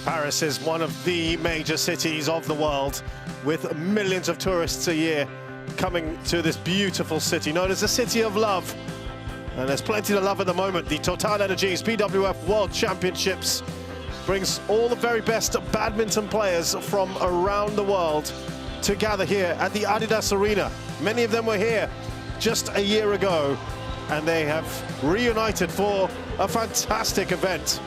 Paris is one of the major cities of the world, with millions of tourists a year coming to this beautiful city, known as the City of Love. And there's plenty to love at the moment. The TotalEnergies BWF World Championships brings all the very best badminton players from around the world to gather here at the Adidas Arena. Many of them were here just a year ago, and they have reunited for a fantastic event.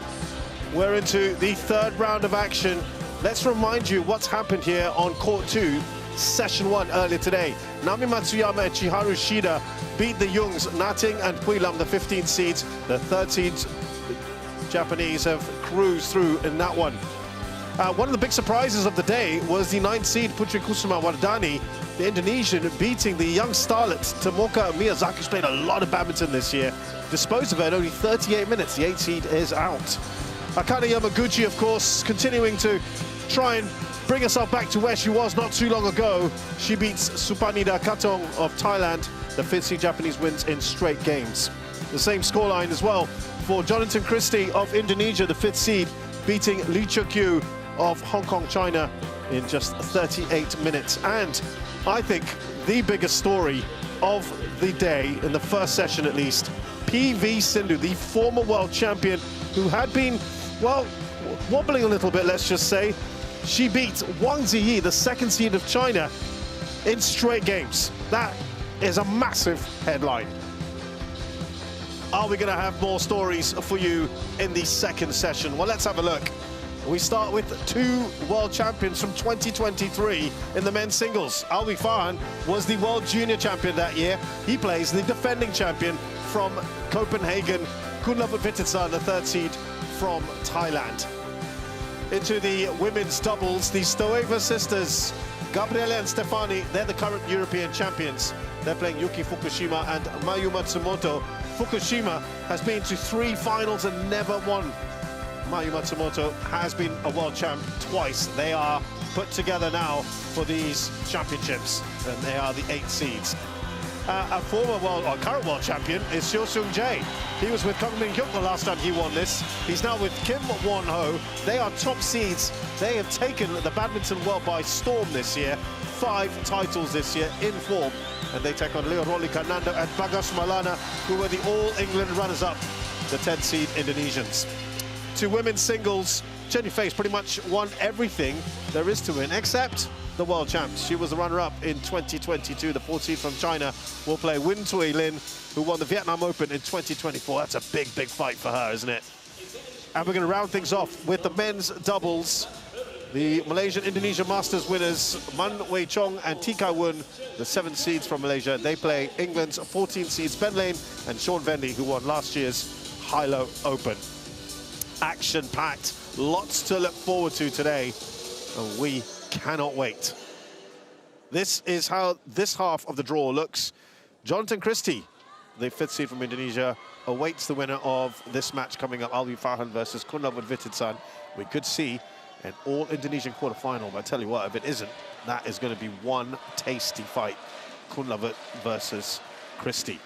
We're into the third round of action. Let's remind you what's happened here on Court 2, Session 1 earlier today. Nami Matsuyama and Chiharu Shida beat the Jungs, Nating and Puilam, the 15 seeds. The 13th Japanese have cruised through in that one. One of the big surprises of the day was the 9th seed Putri Kusuma Wardani, the Indonesian, beating the young starlet Tomoka Miyazaki, who's played a lot of badminton this year. Disposed of her in only 38 minutes. The 8th seed is out. Akane Yamaguchi, of course, continuing to try and bring herself back to where she was not too long ago. She beats Supanida Katong of Thailand. The 5th seed Japanese wins in straight games. The same scoreline as well for Jonathan Christie of Indonesia, the 5th seed, beating Lee Chuk-yu of Hong Kong, China in just 38 minutes. And I think the biggest story of the day, in the first session at least, PV Sindhu, the former world champion who had been, well, wobbling a little bit, let's just say. She beat Wang Ziyi, the 2nd seed of China, in straight games. That is a massive headline. Are we going to have more stories for you in the second session? Well, let's have a look. We start with 2 world champions from 2023 in the men's singles. Alwi Farhan was the world junior champion that year. He plays the defending champion from Copenhagen, Kunlavut Vitidsarn, the 3rd seed from Thailand. Into the women's doubles, the Stoeva sisters, Gabriele and Stefani, they're the current European champions. They're playing Yuki Fukushima and Mayu Matsumoto. Fukushima has been to 3 finals and never won. Mayu Matsumoto has been a world champ twice. They are put together now for these championships, and they are the 8 seeds. A former world, or current world champion is Seo Seung-jae. He was with Kang Min-hyuk the last time he won this. He's now with Kim Won-ho. They are top seeds. They have taken the badminton world by storm this year. 5 titles this year in form. And they take on Leo Rolly-Kanando and Bagas Malana, who were the All-England runners-up, the 10th seed Indonesians. To women's singles, Jenny Face pretty much won everything there is to win, except the world champs. She was the runner-up in 2022. The 4th seed from China will play Win Tui Lin, who won the Vietnam Open in 2024. That's a big, big fight for her, isn't it? And we're going to round things off with the men's doubles. The Malaysian-Indonesia Masters winners, Man Wei Chong and Tika Wun, the 7th seeds from Malaysia. They play England's 14th seeds Ben Lane and Sean Vendy, who won last year's Hilo Open. Action-packed, lots to look forward to today, and we cannot wait. This is how this half of the draw looks. Jonathan Christie, the 5th seed from Indonesia, awaits the winner of this match coming up, Alwi Farhan versus Kunlavut Vitidsarn. We could see an all-Indonesian quarterfinal, but I tell you what, if it isn't, that is going to be one tasty fight. Kunlavut versus Christie.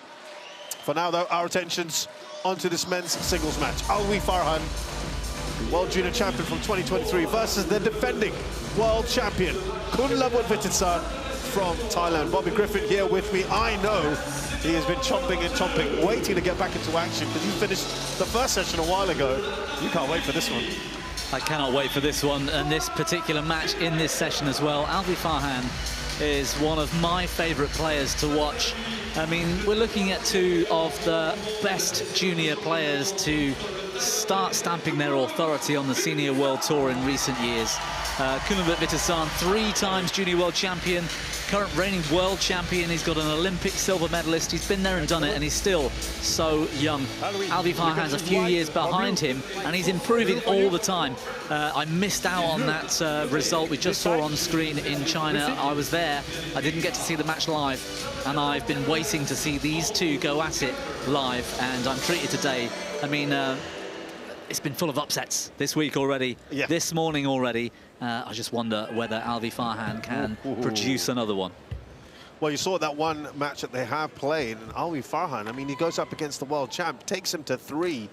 For now, though, our attention's onto this men's singles match. Alwi Farhan, the world junior champion from 2023, versus the defending world champion, Kunlavut Vitidsarn from Thailand. Bobby Griffin here with me. I know he has been chomping and chomping, waiting to get back into action, because you finished the first session a while ago. You can't wait for this one. I cannot wait for this one, and this particular match in this session as well. Alwi Farhan is one of my favourite players to watch. I mean, we're looking at 2 of the best junior players to start stamping their authority on the Senior World Tour in recent years. Kunlavut Vitidsarn, 3 times junior world champion, current reigning world champion. He's got an Olympic silver medalist. He's been there and done it, and he's still so young. Alwi Farhan's a few years behind him, and he's improving all the time. I missed out on that result we just saw on screen in China. I was there. I didn't get to see the match live, and I've been waiting to see these 2 go at it live, and I'm treated today. I mean, it's been full of upsets this week already, this morning already. I just wonder whether Alwi Farhan can produce another one. Well, you saw that one match that they have played, and Alwi Farhan, I mean, he goes up against the world champ, takes him to 3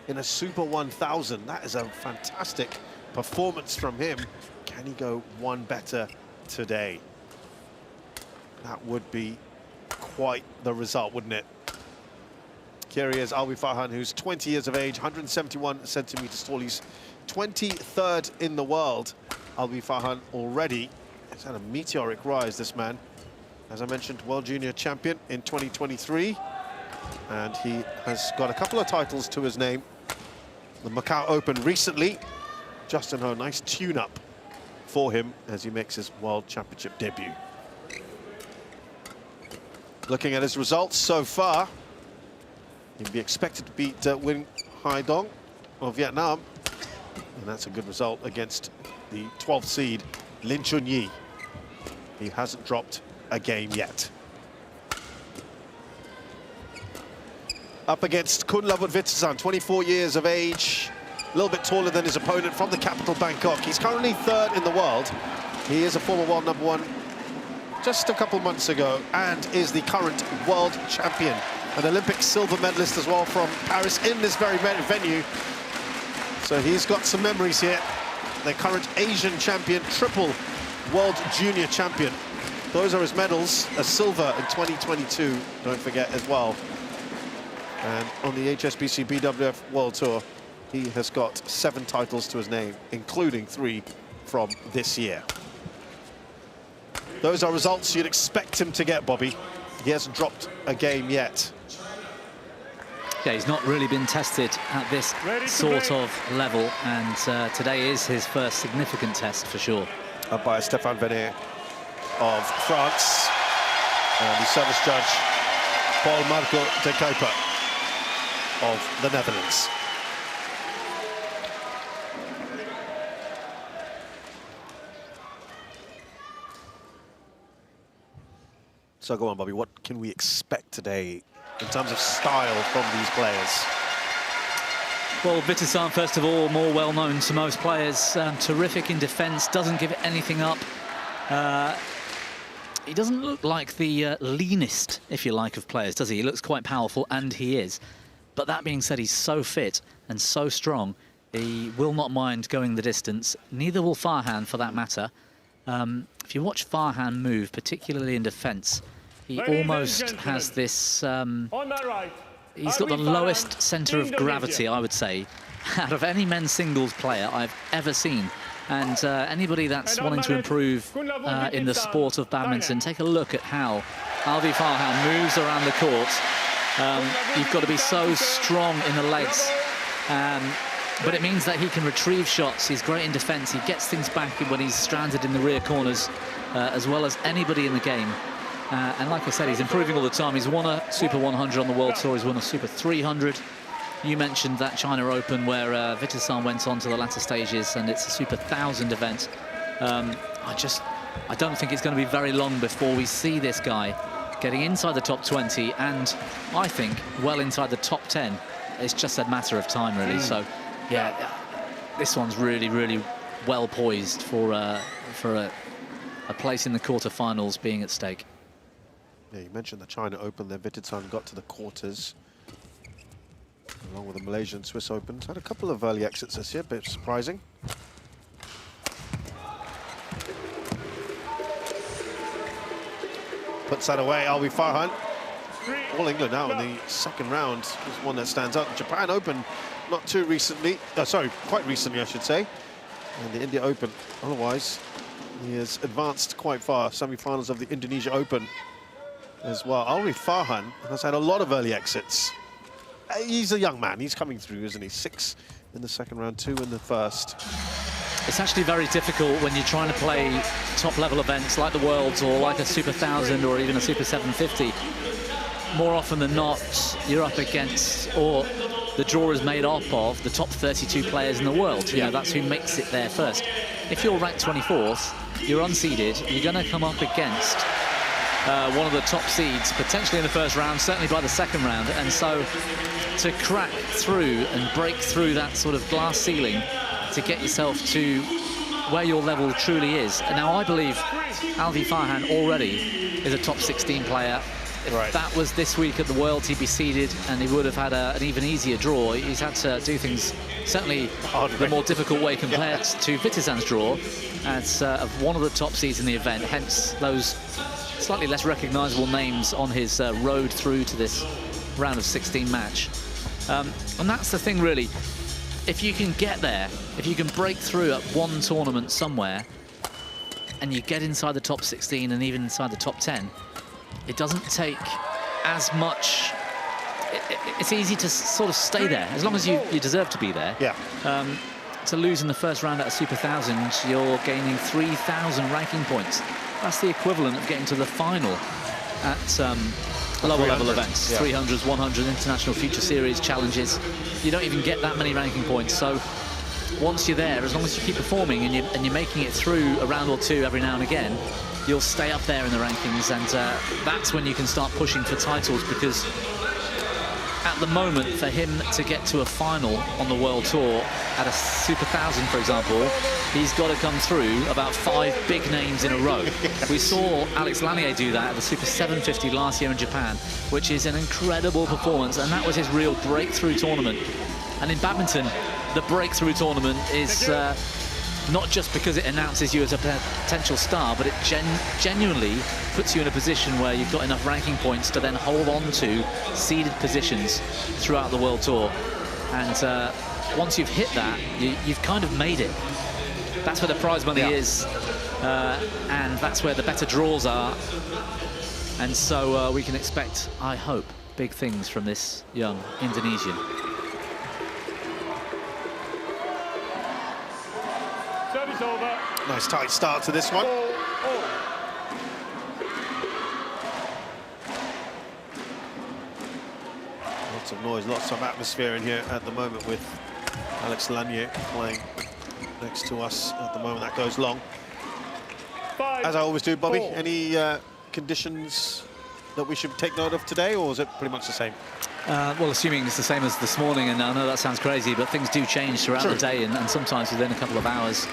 in a Super 1000. That is a fantastic performance from him. Can he go one better today? That would be quite the result, wouldn't it? Here he is, Alwi Farhan, who's 20 years of age, 171 centimeters tall. He's 23rd in the world. Alwi Farhan already has had a meteoric rise, this man. As I mentioned, World Junior Champion in 2023. And he has got a couple of titles to his name. The Macau Open recently. Justin Ho, nice tune-up for him as he makes his World Championship debut. Looking at his results so far, he'd be expected to beat Win Hai-dong of Vietnam. And that's a good result against the 12th seed, Lin Chun-yi. He hasn't dropped a game yet. Up against Kunlavut Vitidsarn, 24 years of age, a little bit taller than his opponent from the capital Bangkok. He's currently 3rd in the world. He is a former world #1 just a couple months ago and is the current world champion. An Olympic silver medalist as well from Paris in this very venue. So he's got some memories here. The current Asian champion, triple world junior champion. Those are his medals, a silver in 2022, don't forget as well. And on the HSBC BWF World Tour, he has got 7 titles to his name, including 3 from this year. Those are results you'd expect him to get, Bobby. He hasn't dropped a game yet. Yeah, he's not really been tested at this sort of level, and today is his first significant test for sure. Up by Stéphane Venet of France, and the service judge, Paul Marco de Kuiper of the Netherlands. So go on, Bobby, what can we expect today in terms of style from these players? Well, Vitidsarn, first of all, more well-known to most players. Terrific in defence, doesn't give anything up. He doesn't look like the leanest, if you like, of players, does he? He looks quite powerful, and he is. But that being said, he's so fit and so strong, he will not mind going the distance. Neither will Farhan, for that matter. If you watch Farhan move, particularly in defence, he almost has this... on my right, he's got the lowest centre of gravity, I would say, out of any men's singles player I've ever seen. And anybody that's wanting to improve in the sport of badminton, take a look at how Alwi Farhan moves around the court. You've got to be so strong in the legs. But it means that he can retrieve shots. He's great in defence. He gets things back when he's stranded in the rear corners, as well as anybody in the game. And like I said, he's improving all the time. He's won a Super 100 on the World Tour. He's won a Super 300. You mentioned that China Open where Vitidsarn went on to the latter stages, and it's a Super 1000 event. I don't think it's going to be very long before we see this guy getting inside the top 20, and I think well inside the top 10. It's just a matter of time, really. So, yeah, this one's really, really well poised for a place in the quarterfinals being at stake. Yeah, you mentioned the China Open there. Vitidsarn got to the quarters, along with the Malaysian Swiss Open. Had a couple of early exits this year, a bit surprising. Puts that away, Alwi Farhan. All England now in the second round is one that stands out. Japan Open, not too recently, sorry, quite recently I should say. And the India Open, otherwise, he has advanced quite far. Semi-finals of the Indonesia Open as well. Alwi Farhan has had a lot of early exits. He's a young man, he's coming through, isn't he? 6 in the second round, 2 in the first. It's actually very difficult when you're trying to play top-level events like the Worlds or like a Super 1000 or even a Super 750. More often than not, you're up against, or the draw is made up of, the top 32 players in the world. You know, that's who makes it there first. If you're ranked 24th, you're unseeded, you're going to come up against one of the top seeds, potentially in the first round, certainly by the second round. And so to crack through and break through that sort of glass ceiling to get yourself to where your level truly is. And now I believe Alwi Farhan already is a top 16 player. if that was this week at the Worlds, he'd be seeded and he would have had an even easier draw. He's had to do things certainly the more difficult way compared to Vitidsarn's draw as one of the top seeds in the event, hence those slightly less recognisable names on his road through to this round of 16 match. And that's the thing, really. If you can get there, if you can break through at one tournament somewhere and you get inside the top 16 and even inside the top 10, it doesn't take as much. It's easy to sort of stay there, as long as you deserve to be there. Yeah. To lose in the first round at a Super 1000, you're gaining 3,000 ranking points. That's the equivalent of getting to the final at lower level events, yeah. 300s, 100 International Future Series challenges. You don't even get that many ranking points. So once you're there, as long as you keep performing and you're making it through a round or two every now and again, you'll stay up there in the rankings, and that's when you can start pushing for titles, because at the moment, for him to get to a final on the World Tour at a Super 1000, for example, he's got to come through about 5 big names in a row. We saw Alex Lanier do that at the Super 750 last year in Japan, which is an incredible performance, and that was his real breakthrough tournament. And in badminton, the breakthrough tournament is not just because it announces you as a potential star, but it genuinely puts you in a position where you've got enough ranking points to then hold on to seeded positions throughout the World Tour. And once you've hit that, you've kind of made it. That's where the prize money is, and that's where the better draws are. And so we can expect, I hope, big things from this young Indonesian. Nice tight start to this one. Lots of noise, lots of atmosphere in here at the moment with Alex Lanier playing next to us at the moment. That goes long. As I always do, Bobby, any conditions that we should take note of today, or is it pretty much the same? Well, assuming it's the same as this morning, and I know that sounds crazy, but things do change throughout the day, and sometimes within a couple of hours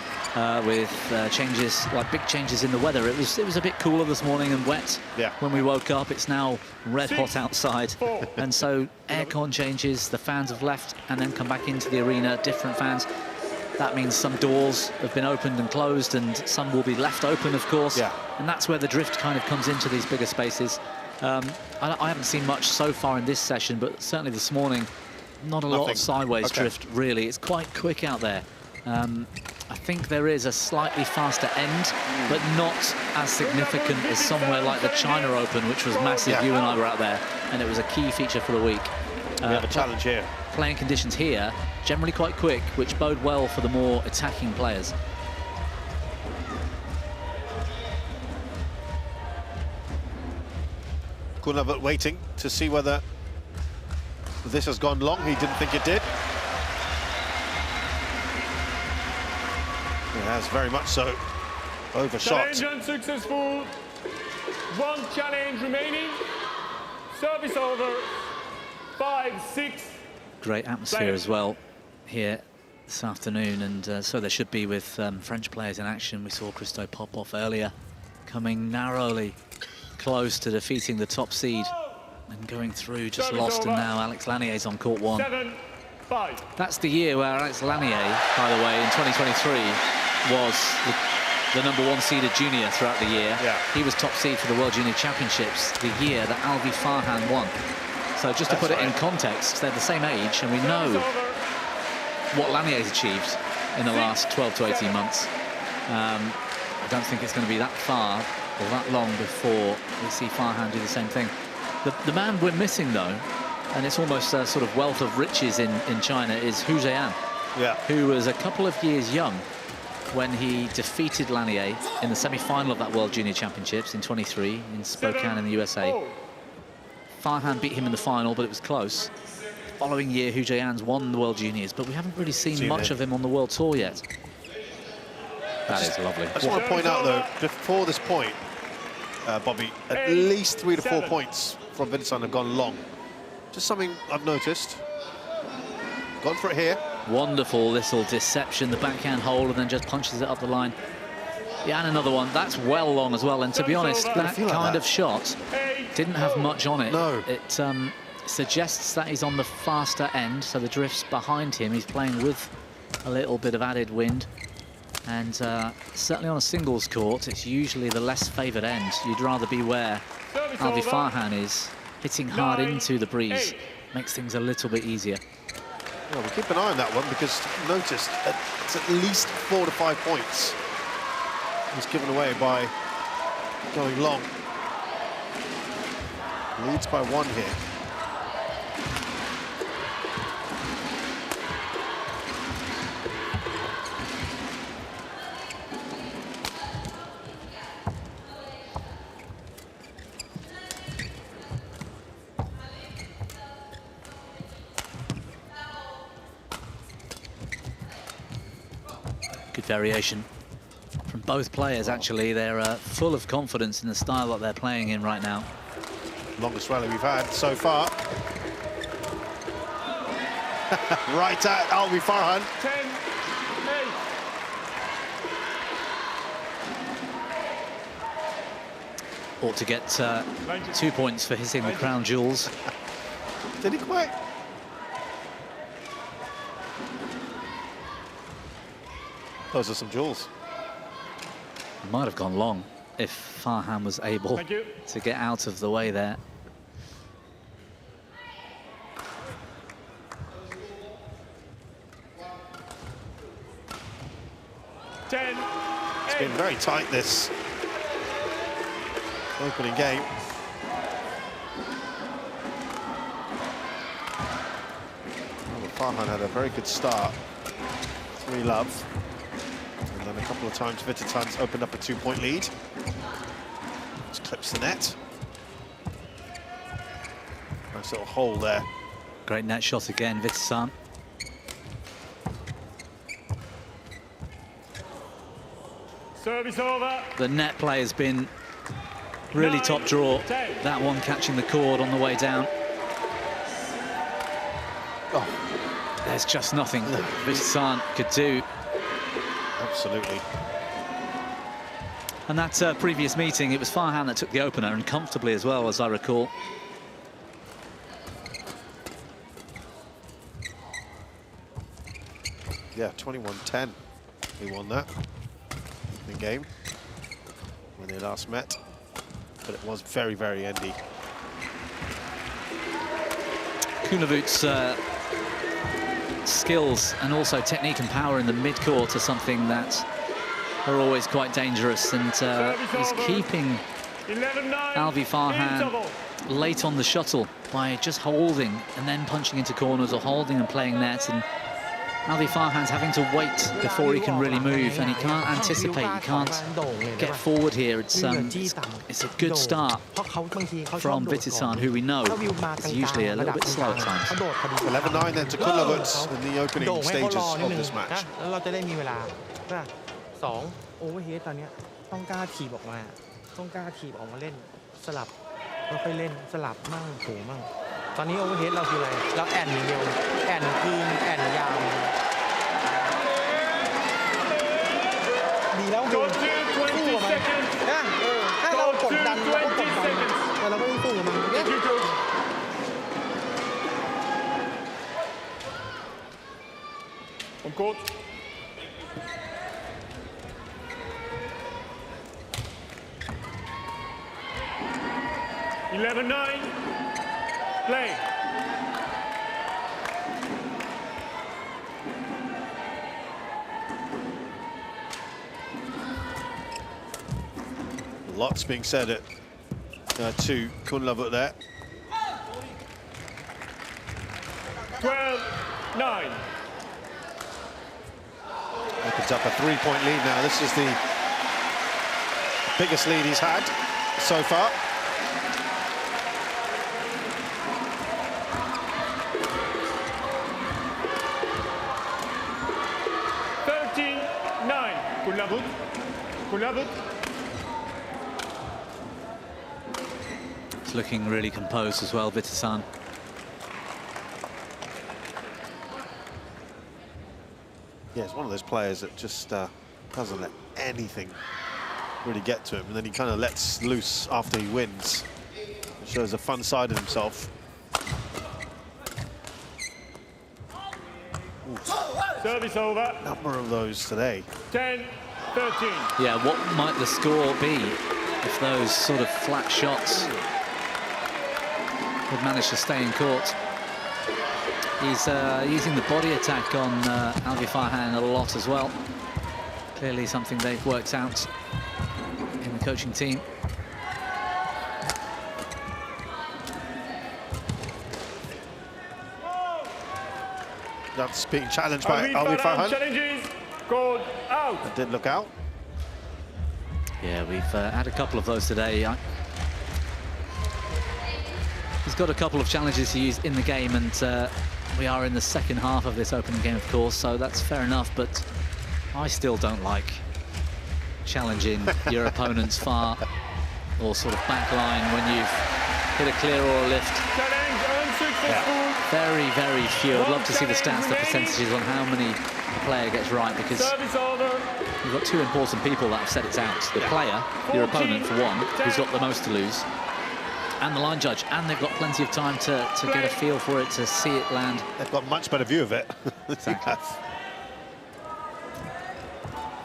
with changes, like big changes in the weather. It was a bit cooler this morning and wet when we woke up. It's now red hot outside, and so aircon changes, the fans have left and then come back into the arena, different fans. That means some doors have been opened and closed, and some will be left open, of course. And that's where the drift kind of comes into these bigger spaces. I haven't seen much so far in this session, but certainly this morning, not a lot of sideways drift, really. It's quite quick out there. I think there is a slightly faster end, but not as significant as somewhere like the China Open, which was massive. You and I were out there, and it was a key feature for the week. We have a challenge here. Playing conditions here, generally quite quick, which bode well for the more attacking players. Kunlavut waiting to see whether this has gone long. He didn't think it did. It has very much so. Overshot. Challenge unsuccessful. One challenge remaining. Service over. 5-6. Great atmosphere as well here this afternoon, and so there should be with French players in action. We saw Christo Popov earlier coming narrowly close to defeating the top seed and going through, just lost, and now Alex Lanier's on court 1. 7-5. That's the year where Alex Lanier, by the way, in 2023 was the #1 seeded junior throughout the year. He was top seed for the World Junior Championships the year that Alwi Farhan won. So just to put it in context, they're the same age, and we know what Lanier's achieved in the last 12 to 18 months. I don't think it's going to be that far or that long before we see Farhan do the same thing. The man we're missing, though, and it's almost a sort of wealth of riches in China, is Hu Zheyan, who was a couple of years young when he defeated Lanier in the semi-final of that World Junior Championships in 23 in Spokane in the USA. Farhan beat him in the final, but it was close. The following year, Hu Zheyan's won the World Juniors, but we haven't really seen much of him on the World Tour yet. That is lovely. I just want to point out, though, before this point, Bobby, at least 3 to 4 points from Vitidsarn have gone long. Just something I've noticed. Gone for it here. Wonderful little deception, the backhand hold, and then just punches it up the line. Yeah, and another one. That's well long as well. And to be honest, that kind of shot didn't have much on it. No. It suggests that he's on the faster end, so the drift's behind him. He's playing with a little bit of added wind. And certainly on a singles court, it's usually the less favoured end. You'd rather be where Alwi Farhan is, hitting hard into the breeze. Makes things a little bit easier. Well, we'll keep an eye on that one, because notice it's at least 4 to 5 points he's given away by going long. Leads by 1 here. Good variation from both players, actually. They're full of confidence in the style that they're playing in right now. Longest rally we've had so far. Right at Alwi Farhan. 10-8. Ought to get 2 points for hitting the crown jewels. Did he quite? Those are some jewels. Might have gone long if Farhan was able to get out of the way there. It's been very tight, this opening game. Well, Farhan had a very good start. 3-love. And then a couple of times Vitidsarn's opened up a 2-point lead. Just clips the net. Nice little hole there. Great net shot again, Vitidsarn. Service over. The net play has been really top draw. That one catching the cord on the way down. Oh, there's just nothing Vitidsarn could do. Absolutely. And that previous meeting, it was Farhan that took the opener, and comfortably as well, as I recall. Yeah, 21-10. He won that in the game when they last met. But it was very, very endy. Kunlavut's skills and also technique and power in the mid-court are something that are always quite dangerous, and he's keeping Alwi Farhan late on the shuttle by just holding and then punching into corners, or holding and playing net, and Alwi Farhan's having to wait before he can really move, and he can't anticipate, he can't get forward here. It's a good start from Vitidsarn, who we know is usually a little bit slow at times. 11-9 then to Kunlavut in the opening stages of this match. 2 overhead ตอนนี้ต้องกล้าถีบออกมาต้องกล้าถีบออกมาเล่นสลับค่อยๆเล่นสลับมั่งโผมั่งตอนนี้ overhead เราคืออะไรเราแอนอย่างเดียวแอนคืนแอนยาวดีแล้วคือสู้กับมันนะถ้าเรากดดันเราก็กดดันแต่เราไม่ต้องสู้กับมันเนี่ย On court. (11-9). Play. Lots being said to Kunlavut there. 12-9. Opens up a 3-point lead now. This is the biggest lead he's had so far. Kunlavut. It's looking really composed as well, Vitidsarn. Yeah, it's one of those players that just doesn't let anything really get to him, and then he kind of lets loose after he wins. It shows a fun side of himself. Service over. Number of those today. 10-13. Yeah, what might the score be if those sort of flat shots would manage to stay in court? He's using the body attack on Alwi Farhan a lot as well. Clearly something they've worked out in the coaching team. That's being challenged by Alwi Farhan. Challenges called out. That did look out. Yeah, we've had a couple of those today. He's got a couple of challenges to use in the game, and we are in the second half of this opening game, of course, so that's fair enough, but I still don't like challenging your opponent's far or sort of back line when you've hit a clear or a lift. Challenge unsuccessful. Yeah. Very, very few. I'd love to see the stats, the percentages on how many the player gets right, because Service over. you've got two important people that have said it's out. The player, your opponent for one, who's got the most to lose, and the line judge, and they've got plenty of time to get a feel for it, to see it land. They've got much better view of it. Exactly.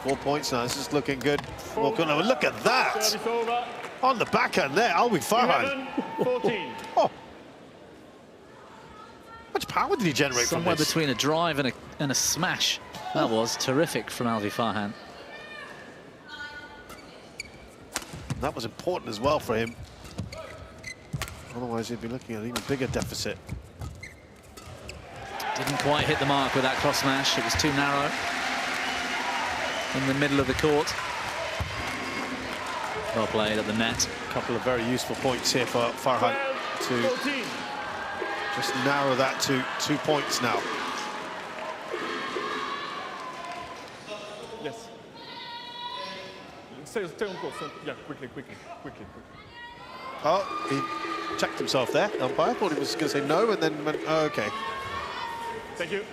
4 points now. This is looking good. Well, look at that. Service over. On the backhand there, Alwi Farhan. 11-14. Oh. How much power did he generate from Somewhere this? between a drive and a smash. That was terrific from Alwi Farhan. That was important as well for him. Otherwise, he'd be looking at an even bigger deficit. Didn't quite hit the mark with that cross smash. It was too narrow in the middle of the court. Well played at the net. A couple of very useful points here for Farhan to 14. just narrow that to 2 points now. Yes. Stay on course. Yeah, quickly. Oh, he checked himself there, umpire. Thought he was going to say no, and then went, oh, OK. Thank you.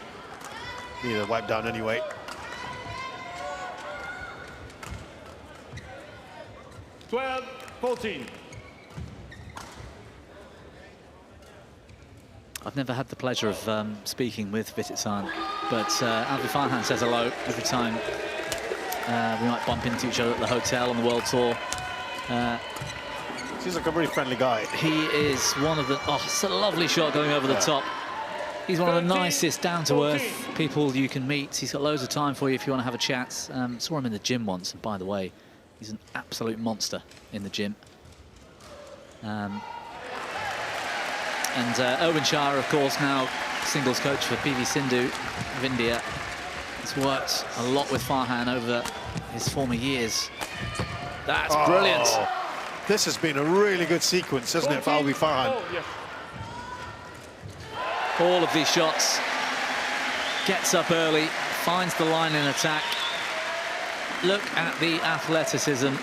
Needed a wipe down anyway. Twelve, 14. I've never had the pleasure of speaking with Vitidsarn, but Alwi Farhan says hello every time we might bump into each other at the hotel on the World Tour. Seems like a really friendly guy. He is one of the... Oh, it's a lovely shot going over the top. He's one of the nicest, down-to-earth people you can meet. He's got loads of time for you if you want to have a chat. Saw him in the gym once, and by the way, he's an absolute monster in the gym. And Owen Shah, of course, now singles coach for PV Sindhu of India. He's worked a lot with Farhan over his former years. That's brilliant. This has been a really good sequence, hasn't it, for Alwi Farhan? Oh, yes. All of these shots. Gets up early, finds the line in attack. Look at the athleticism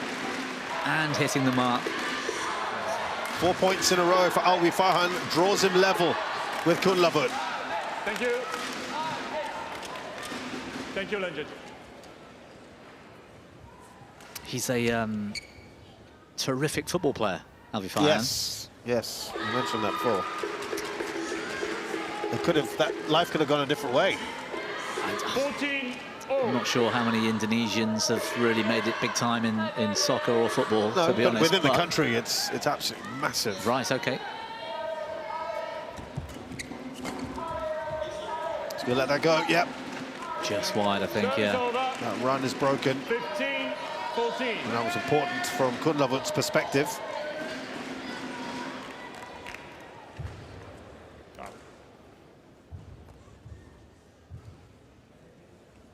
and hitting the mark. 4 points in a row for Alwi Farhan, draws him level with Kunlavut. Thank you. Thank you, Lenjit. He's a terrific football player, Alwi Farhan. Yes, you mentioned that before. That life could have gone a different way. 14. I'm not sure how many Indonesians have really made it big time in soccer or football, No, to be but honest. within the country, it's absolutely massive. Right, OK. He's going to let that go, yep. Just wide, I think, Service yeah. over. That run is broken. 15, 14. And that was important from Kunlavut's perspective.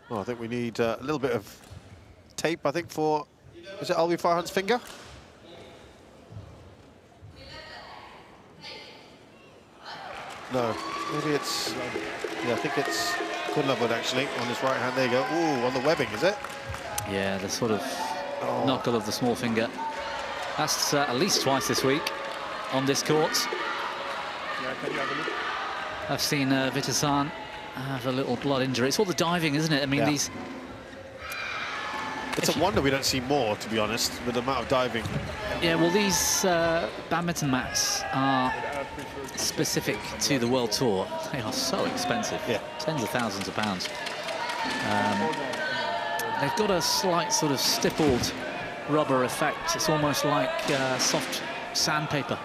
Well, I think we need a little bit of tape, I think, for... Is it Alwi Farhan's finger? No, maybe it's... Yeah, I think it's Kunlavut, actually, on his right hand. There you go. Ooh, on the webbing, is it? Yeah, the sort of knuckle of the small finger. That's at least twice this week on this court. Yeah, can you have a look? I've seen Vitidsarn have a little blood injury. It's all the diving, isn't it? I mean, Yeah. these It's a wonder we don't see more, to be honest, with the amount of diving. Yeah, well, these badminton mats are specific to the World Tour. They are so expensive. Yeah. Tens of thousands of pounds. They've got a slight sort of stippled rubber effect. It's almost like soft sandpaper,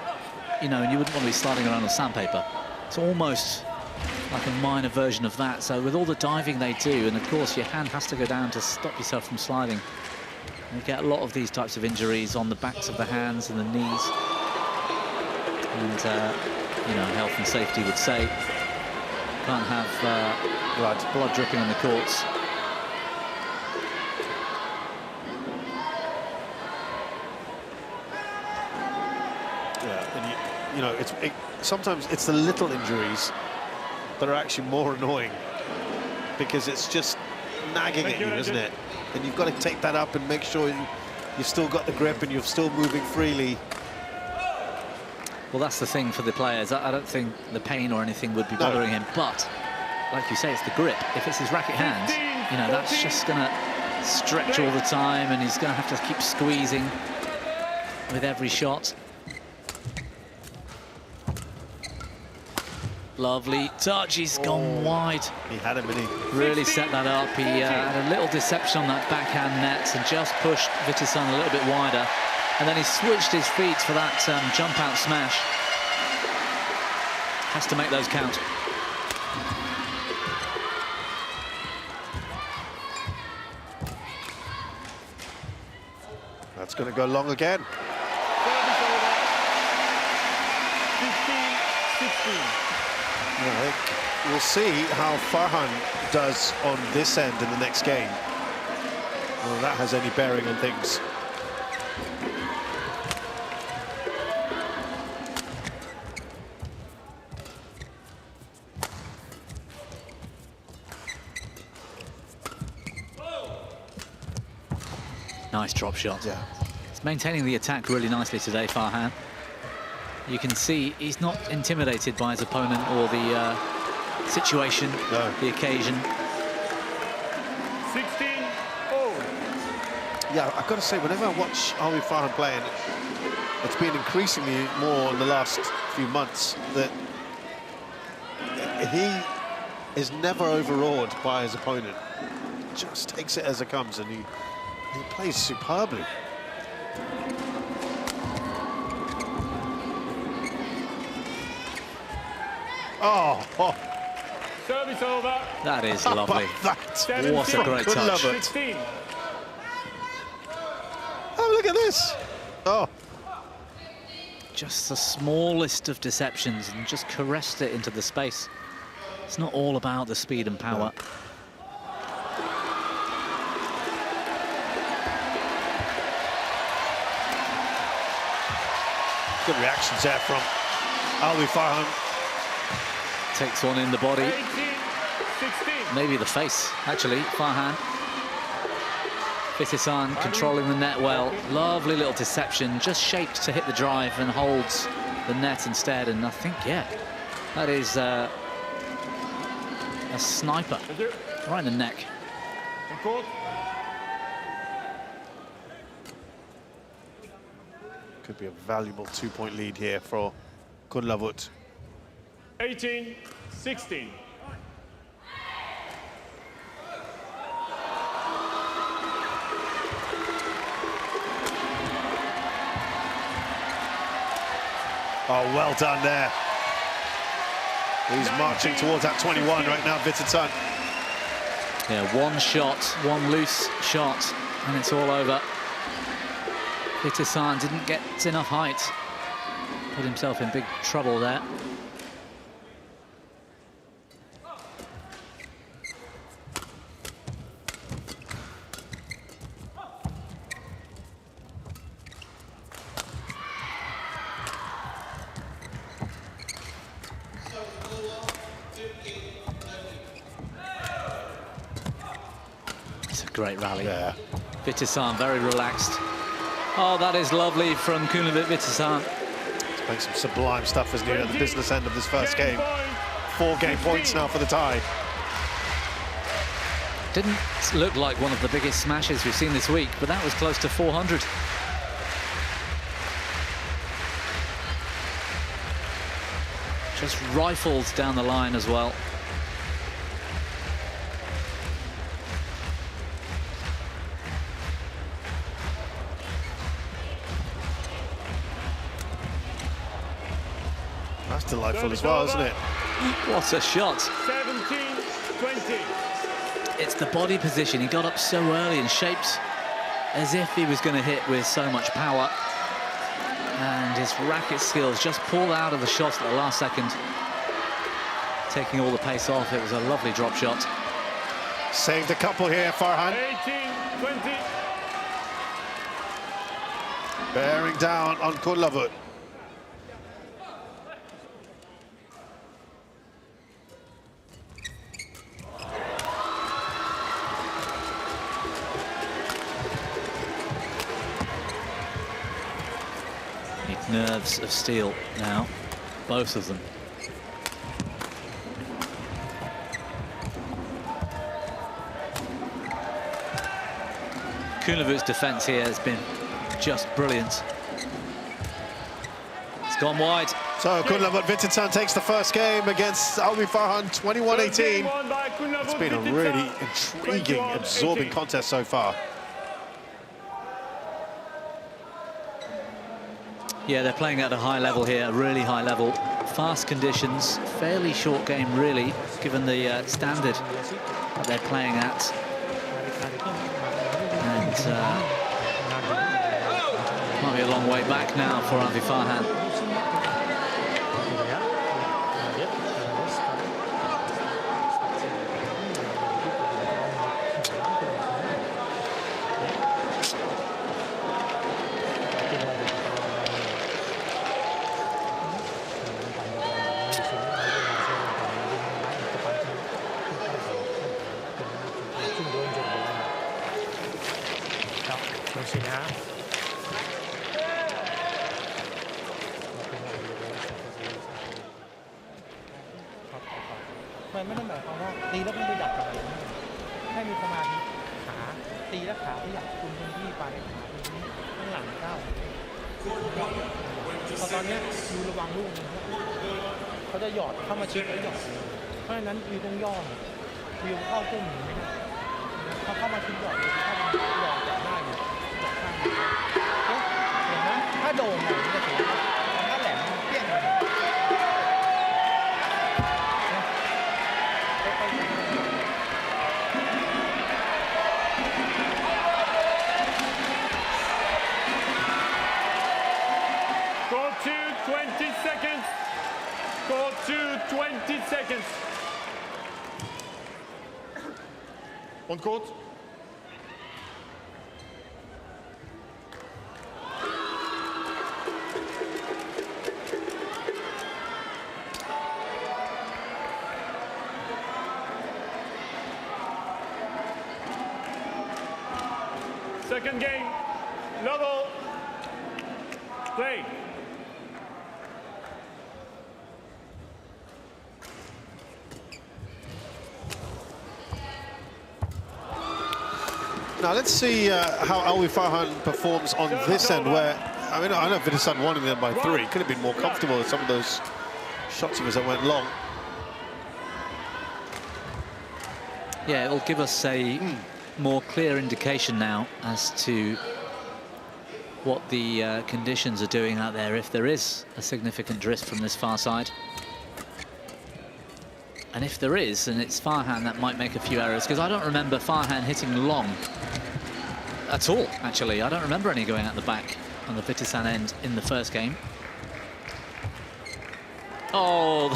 you know, and you wouldn't want to be sliding around on sandpaper. It's almost like a minor version of that. So with all the diving they do, and of course your hand has to go down to stop yourself from sliding. You get a lot of these types of injuries on the backs of the hands and the knees. And, you know, health and safety would say can't have blood dripping on the courts. Yeah, and you know, sometimes it's the little injuries that are actually more annoying, because it's just nagging at you, isn't it? And you've got to take that up and make sure you've still got the grip and you're still moving freely. Well, that's the thing for the players. I don't think the pain or anything would be bothering him, but like you say, it's the grip. If it's his racket hand, you know, that's just going to stretch all the time, and he's going to have to keep squeezing with every shot. Lovely touch, he's gone wide. He had him, and he really set that up. He had a little deception on that backhand net and just pushed Vitidsarn a little bit wider. And then he switched his feet for that jump out smash. Has to make those count. That's going to go long again. 15-16. Yeah, we'll see how Farhan does on this end in the next game. Well, that has any bearing on things. Nice drop shot. Yeah. He's maintaining the attack really nicely today, Farhan. You can see he's not intimidated by his opponent or the situation, the occasion. 16-0. Yeah, I've got to say, whenever I watch Alwi Farhan play, and it's been increasingly more in the last few months, that he is never overawed by his opponent. Just takes it as it comes, and he plays superbly. Oh. Service over. That is lovely. That? What a great touch. 16. Oh, look at this. Oh. Just the smallest of deceptions and just caressed it into the space. It's not all about the speed and power. No. Good reactions there from Alwi Farhan. Takes one in the body. 18-16. Maybe the face, actually, Farhan. Vitidsarn controlling the net well. Lovely little deception, just shaped to hit the drive and holds the net instead. And I think, yeah, that is a sniper right in the neck. Could be a valuable 2-point lead here for Kunlavut. 18-16. Oh, well done there. He's marching towards that 21 right now, Vitidsarn. Yeah, one shot, one loose shot, and it's all over. Vitidsarn didn't get enough height. Put himself in big trouble there. It's a great rally. Yeah. Vitidsarn very relaxed. Oh, that is lovely from Kunlavut Vitidsarn. He's playing some sublime stuff, isn't he, at the business end of this first game. 4 game points now for the tie. Didn't look like one of the biggest smashes we've seen this week, but that was close to 400. Just rifled down the line as well. That's delightful as well, isn't it? What a shot. 17-20. It's the body position. He got up so early and shaped as if he was going to hit with so much power. And his racket skills just pulled out of the shot at the last second, taking all the pace off. It was a lovely drop shot. Saved a couple here, Farhan. 18-20. Bearing down on Kunlavut. Nerves of steel now, both of them. Kunlavut's defense here has been just brilliant. It's gone wide. So Kunlavut Vitidsarn takes the first game against Alwi Farhan, 21-18. It's been a really intriguing, absorbing contest so far. Yeah, they're playing at a high level here, a really high level. Fast conditions, fairly short game really, given the standard that they're playing at. And might be a long way back now for Alwi Farhan. On court. Second game, level, play. Now let's see how Alwi Farhan performs on this end, where I mean I know Vitidsarn won them by 3. Could have been more comfortable with some of those shots of his that went long. Yeah, it'll give us a more clear indication now as to what the conditions are doing out there, if there is a significant drift from this far side. And if there is, and it's Farhan that might make a few errors, because I don't remember Farhan hitting long at all, actually. I don't remember any going out the back on the Vitidsarn end in the first game. Oh!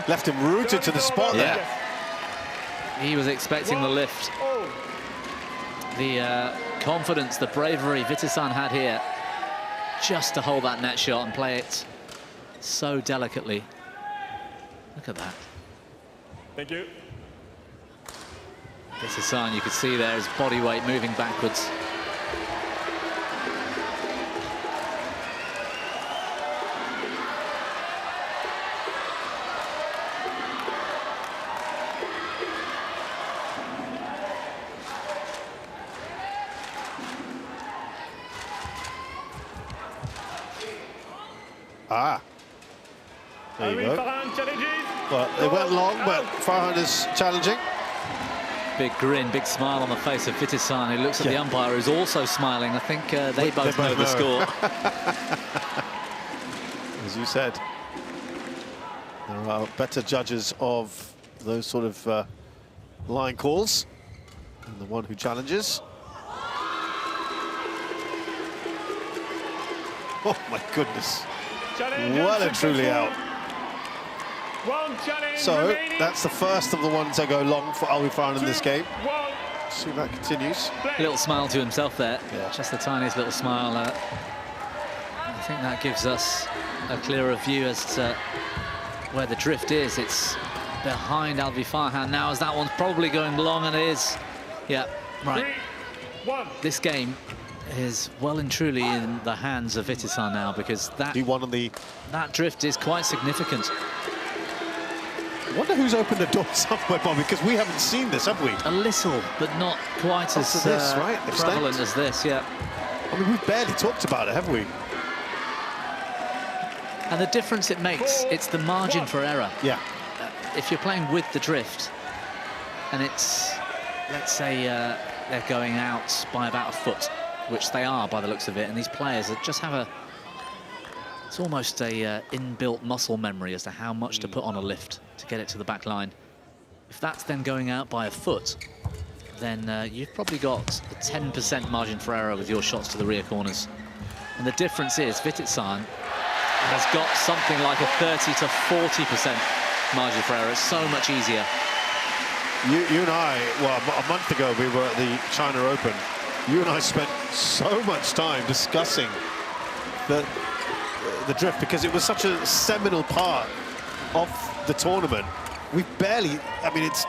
Left him rooted to the spot there. He was expecting the lift. The confidence, the bravery Vitidsarn had here, just to hold that net shot and play it so delicately. Look at that. Thank you. Vitidsarn, you could see there his body weight moving backwards. Ah. There you Alwi go. Farhan challenges. Well, it went long, but Farhan is challenging. Big grin, big smile on the face of Vitidsarn, who looks at the umpire, who's also smiling. I think they both know the score. As you said, there are better judges of those sort of line calls than the one who challenges. Oh my goodness. Well and truly out. One challenge So remaining. that's the first of the ones that go long for Alwi Farhan in this game. See if that continues. A little smile to himself there, Yeah. just the tiniest little smile. I think that gives us a clearer view as to where the drift is. It's behind Alwi Farhan now, as that one's probably going long, and it is. Yeah, right. 3-1. This game is well and truly in the hands of Vitidsarn now, because that drift is quite significant. I wonder who's opened the door somewhere, Bob, because we haven't seen this, have we? A little, but not quite as this, right? prevalent as this, yeah. I mean, we've barely talked about it, have we? And the difference it makes, it's the margin for error. Yeah. If you're playing with the drift, and it's, let's say, they're going out by about a foot, which they are by the looks of it, and these players just have it's almost a inbuilt muscle memory as to how much to put on a lift to get it to the back line. If that's then going out by a foot, then you've probably got a 10% margin for error with your shots to the rear corners. And the difference is Vitidsarn has got something like a 30 to 40% margin for error. It's so much easier. You and I, well, a month ago we were at the China Open. You and I spent so much time discussing the drift, because it was such a seminal part of the tournament. We barely, I mean, it's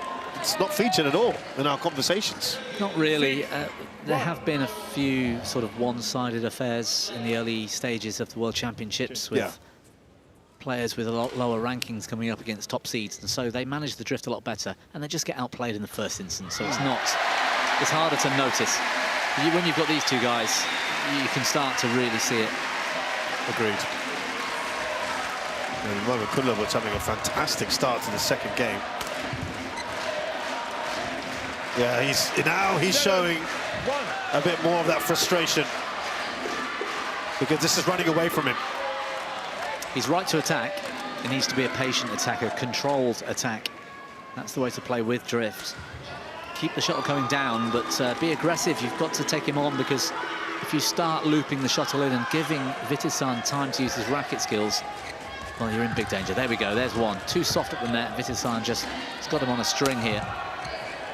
not featured at all in our conversations. Not really. There have been a few sort of one-sided affairs in the early stages of the World Championships with players with a lot lower rankings coming up against top seeds, and so they manage the drift a lot better, and they just get outplayed in the first instance. So it's harder to notice. When you've got these two guys, you can start to really see it. Agreed. At the moment, Kunlavut's having a fantastic start to the second game. Yeah, he's showing a bit more of that frustration, because this is running away from him. He's right to attack. It needs to be a patient attack, a controlled attack. That's the way to play with drift. Keep the shuttle coming down, but be aggressive. You've got to take him on, because if you start looping the shuttle in and giving Vitidsarn time to use his racket skills, well, you're in big danger. There we go, there's one. Too soft at the net. Vitidsarn just has got him on a string here.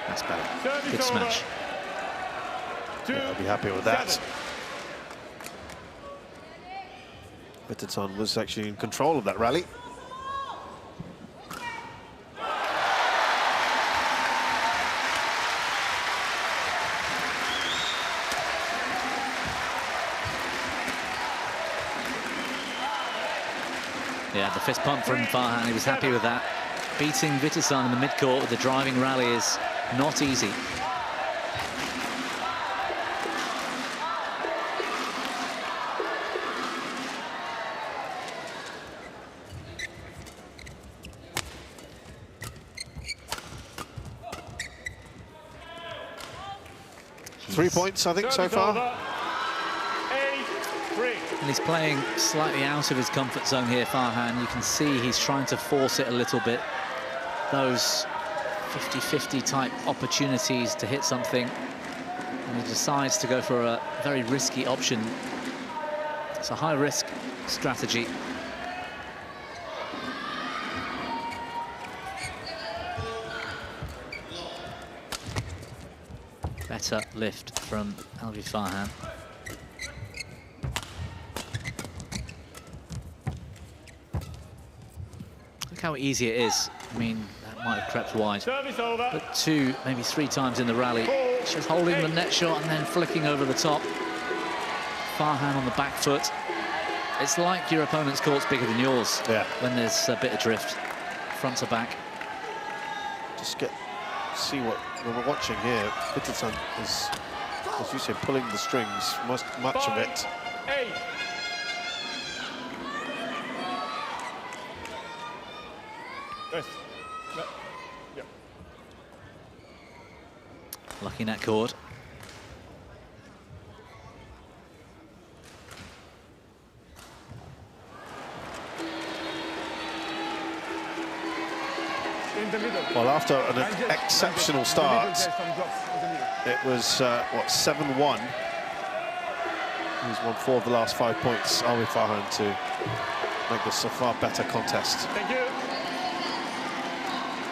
That's better. Good smash. Yeah, I'll be happy with that. Vitidsarn was actually in control of that rally. Yeah, the fist pump from Farhan, he was happy with that. Beating Vitidsarn in the mid-court with the driving rally is not easy. Three points, I think, so far. And he's playing slightly out of his comfort zone here, Farhan. You can see he's trying to force it a little bit. Those 50-50 type opportunities to hit something. And he decides to go for a very risky option. It's a high-risk strategy. Better lift from Alwi Farhan. Look how easy it is. I mean, that might have crept wide. But 2, maybe 3 times in the rally. Just holding the net shot and then flicking over the top. Farhan on the back foot. It's like your opponent's court's bigger than yours when there's a bit of drift, front to back. Just see what we're watching here. Vitidsarn is, as you said, pulling the strings, much of it. Yes. Yeah. Lucky net cord. In the middle. Well, after an exceptional start, it was, what, 7-1. He's won 4 of the last 5 points, Alwi Farhan, to make this a far better contest. Thank you.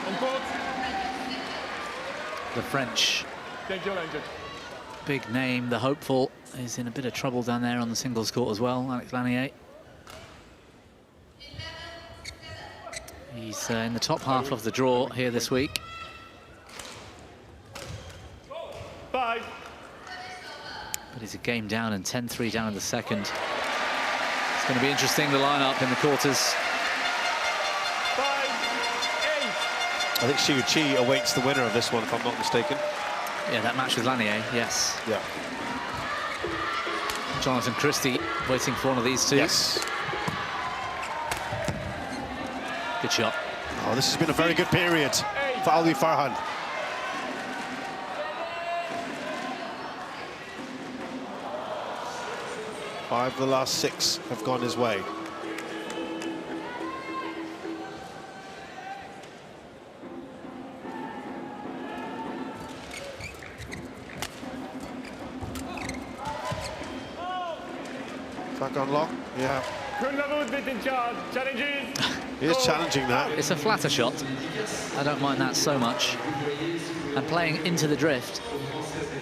On court. The French Thank you, Angel. big name, the hopeful, is in a bit of trouble down there on the singles court as well, Alex Lanier. He's in the top half of the draw here this week. 5. But he's a game down and 10-3 down in the second. It's going to be interesting, the lineup in the quarters. 5, 8. I think Xiu Qi awaits the winner of this one, if I'm not mistaken. Yeah, that match with Lanier, yes. Yeah. Jonathan Christie waiting for one of these two. Yes. Good shot. Oh, this has been a very good period for Alwi Farhan. Five of the last 6 have gone his way. Back on lock, yeah. Kunlavut Vitidsarn challenges. He is challenging that. It's a flatter shot. I don't mind that so much. And playing into the drift,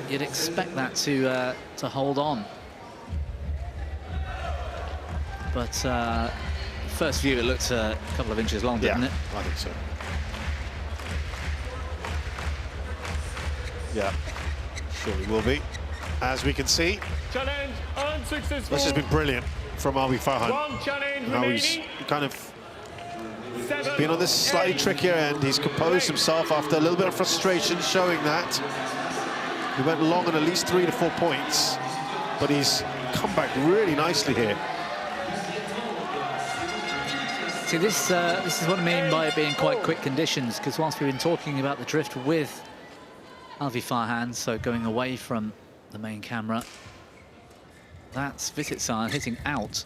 you'd expect that to hold on. But first view, it looked a couple of inches long, didn't it? I think so. Yeah, surely will be. As we can see, Challenge unsuccessful. this has been brilliant from Alwi Farhan. 1 challenge Now he's remaining. kind of 7, been on this slightly 8. trickier end. He's composed himself after a little bit of frustration, showing that. He went long on at least 3 to 4 points, but he's come back really nicely here. See, this is what I mean by it being quite quick conditions, because whilst we've been talking about the drift with Alwi Farhan, so going away from the main camera, that's Vitidsarn hitting out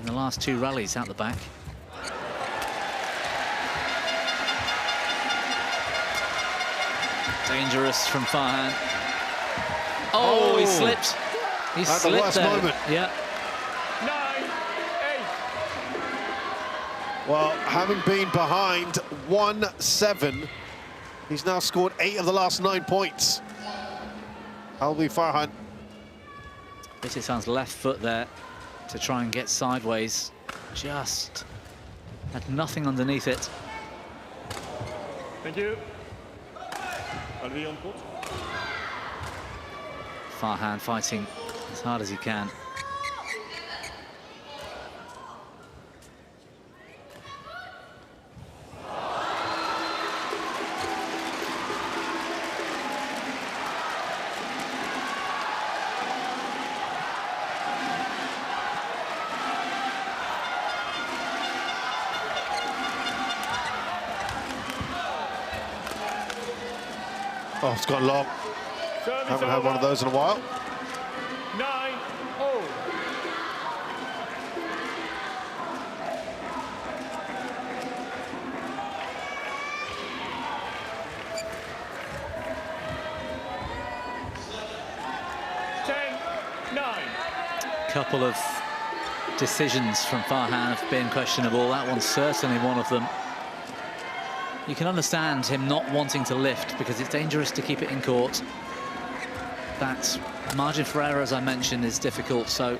in the last 2 rallies out the back. Dangerous from Farhan. Oh, he slipped. He At the slipped worst there. moment. Yeah. 9, 8. Well, having been behind 1-7, he's now scored 8 of the last 9 points. Alwi Farhan. Vitidsarn's left foot there to try and get sideways. Just had nothing underneath it. Thank you. Alwi on court. Farhan fighting as hard as he can. Oh, it's gone long. Service Haven't had one of those in a while. 9-0. Couple of decisions from Farhan have been questionable. That one's certainly one of them. You can understand him not wanting to lift because it's dangerous to keep it in court. That margin for error, as I mentioned, is difficult. So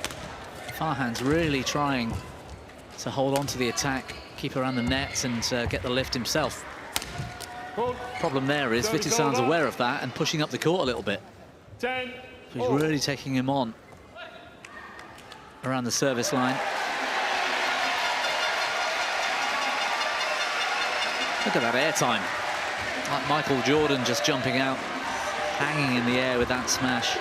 Farhan's really trying to hold on to the attack, keep around the net and get the lift himself. Problem there is Vitidsarn's aware of that and pushing up the court a little bit. 10. So he's really taking him on around the service line. Look at that airtime. Like Michael Jordan just jumping out, hanging in the air with that smash.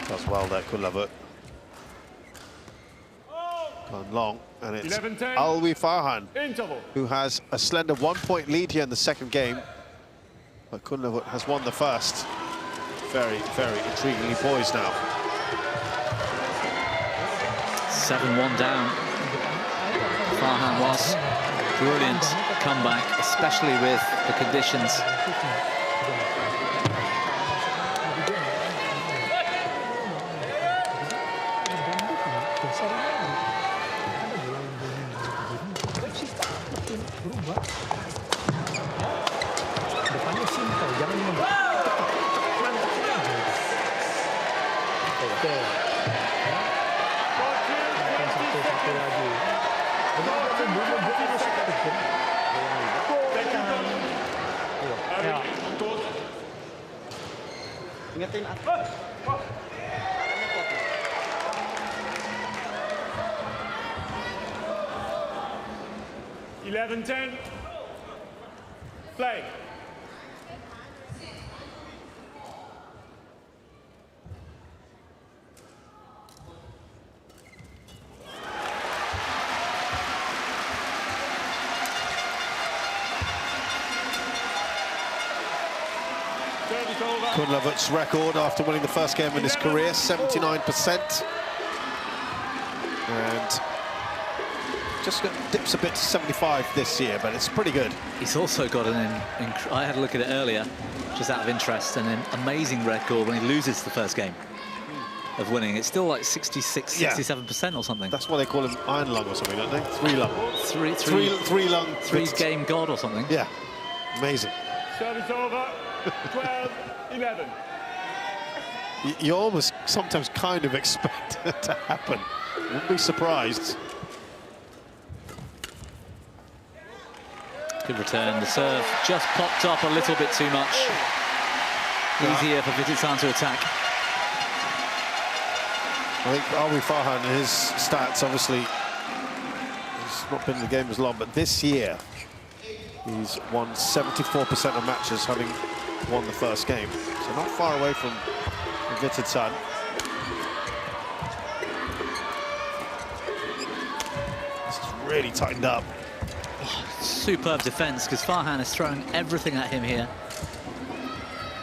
That's well there, Kunlavut. Gone long, and it's 11-10. Alwi Farhan, Interval. who has a slender 1-point lead here in the second game. But Kunlavut has won the first. Very, very intriguingly poised now. 7-1 down. Farhan was brilliant comeback, especially with the conditions. Ingetin $11-10. Play. Kunlavut's record after winning the first game in his career, 79%. And just dips a bit to 75 this year, but it's pretty good. He's also got I had a look at it earlier, just out of interest, and an amazing record when he loses the first game of winning. It's still like 66, 67% or something. That's why they call him iron lung or something, don't they? Three lung. Three lung. Three-game god or something. Yeah, amazing. Service over. 12-11. You almost sometimes kind of expect it to happen. Wouldn't be surprised. Good return. The serve just popped up a little bit too much. Easier for Vitidsarn to attack. I think Alwi Farhan, his stats, obviously, he's not been in the game as long, but this year he's won 74% of matches, having won the first game. So not far away from Vitidsarn. This is really tightened up. Superb defense, because Farhan is throwing everything at him here.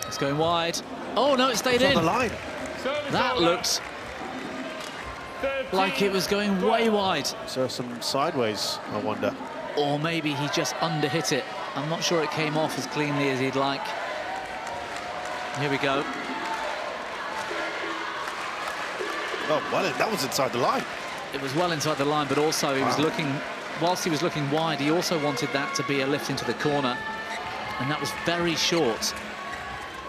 It's going wide. Oh no, it stayed in. On the line. That looked like it was going way wide. So some sideways, I wonder. Or maybe he just underhit it. I'm not sure it came off as cleanly as he'd like. Here we go. Oh, well, that was inside the line. It was well inside the line, but also he was looking, whilst he was looking wide, he also wanted that to be a lift into the corner. And that was very short.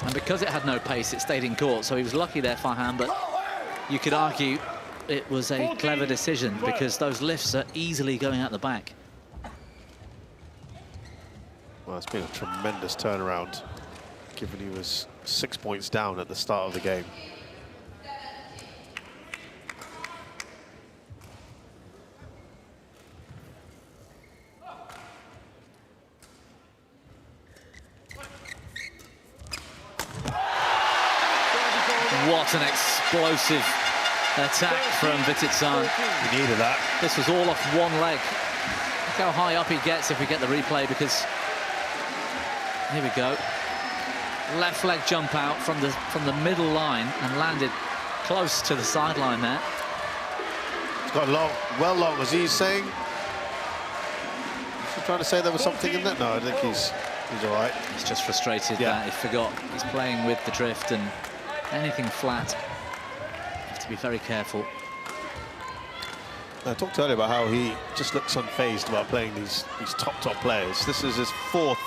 And because it had no pace, it stayed in court. So he was lucky there, Farhan, but you could argue it was a clever decision because those lifts are easily going out the back. Well, it's been a tremendous turnaround, given he was 6 points down at the start of the game. What an explosive attack from Vitidsarn. He needed that. This was all off one leg. Look how high up he gets if we get the replay, because here we go. Left leg jump out from the middle line and landed close to the sideline there. It's got long, well long, as he's saying. Is he trying to say there was something in that? No, I think he's all right. He's just frustrated that he forgot. He's playing with the drift, and anything flat, you have to be very careful. I talked earlier about how he just looks unfazed about playing these top players. This is his fourth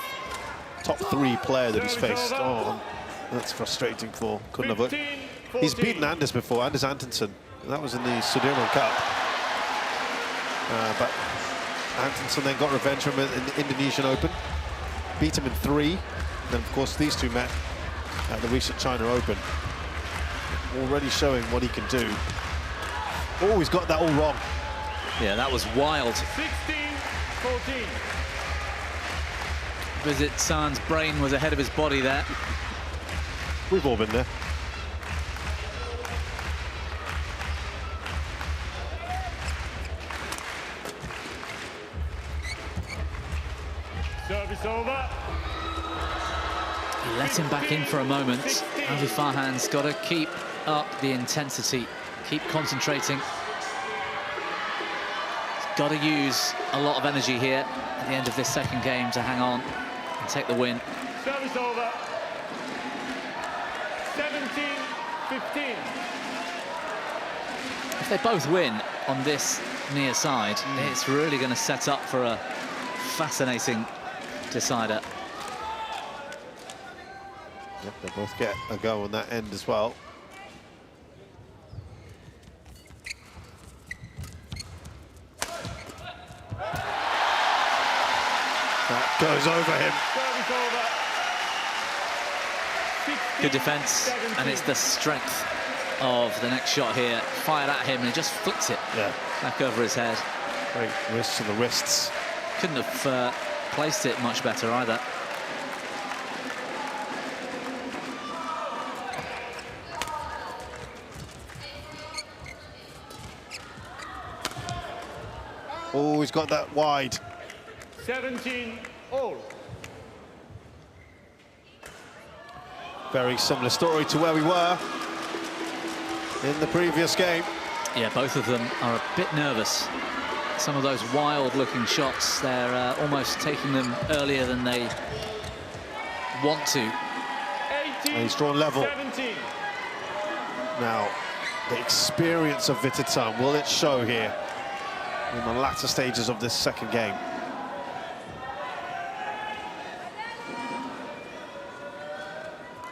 top 3 player that he's faced. Oh, that's frustrating for Kunlavut. He's beaten Anders before, Anders Antonsen. That was in the Sudirman Cup. But Antonsen then got revenge from him in the Indonesian Open. Beat him in 3. Then, of course, these two met at the recent China Open. Already showing what he can do. Oh, he's got that all wrong. Yeah, that was wild. 16-14. Vitidsarn's brain was ahead of his body there. We've all been there. Service over. He let him back in for a moment. Alwi Farhan's got to keep up the intensity, keep concentrating. He's got to use a lot of energy here at the end of this second game to hang on and take the win. Service over. 17-15. If they both win on this near side, it's really going to set up for a fascinating decider. Yep, they both get a go on that end as well. That goes over him. Good defence, and it's the strength of the next shot here. Fired at him and he just flicks it back over his head. Great wrist to the wrists. Couldn't have placed it much better either. Oh, he's got that wide. 17-all. Very similar story to where we were in the previous game. Yeah, both of them are a bit nervous. Some of those wild-looking shots, they're almost taking them earlier than they want to. 18, And he's drawn level. 17. Now, the experience of Vitidsarn, will it show here in the latter stages of this second game?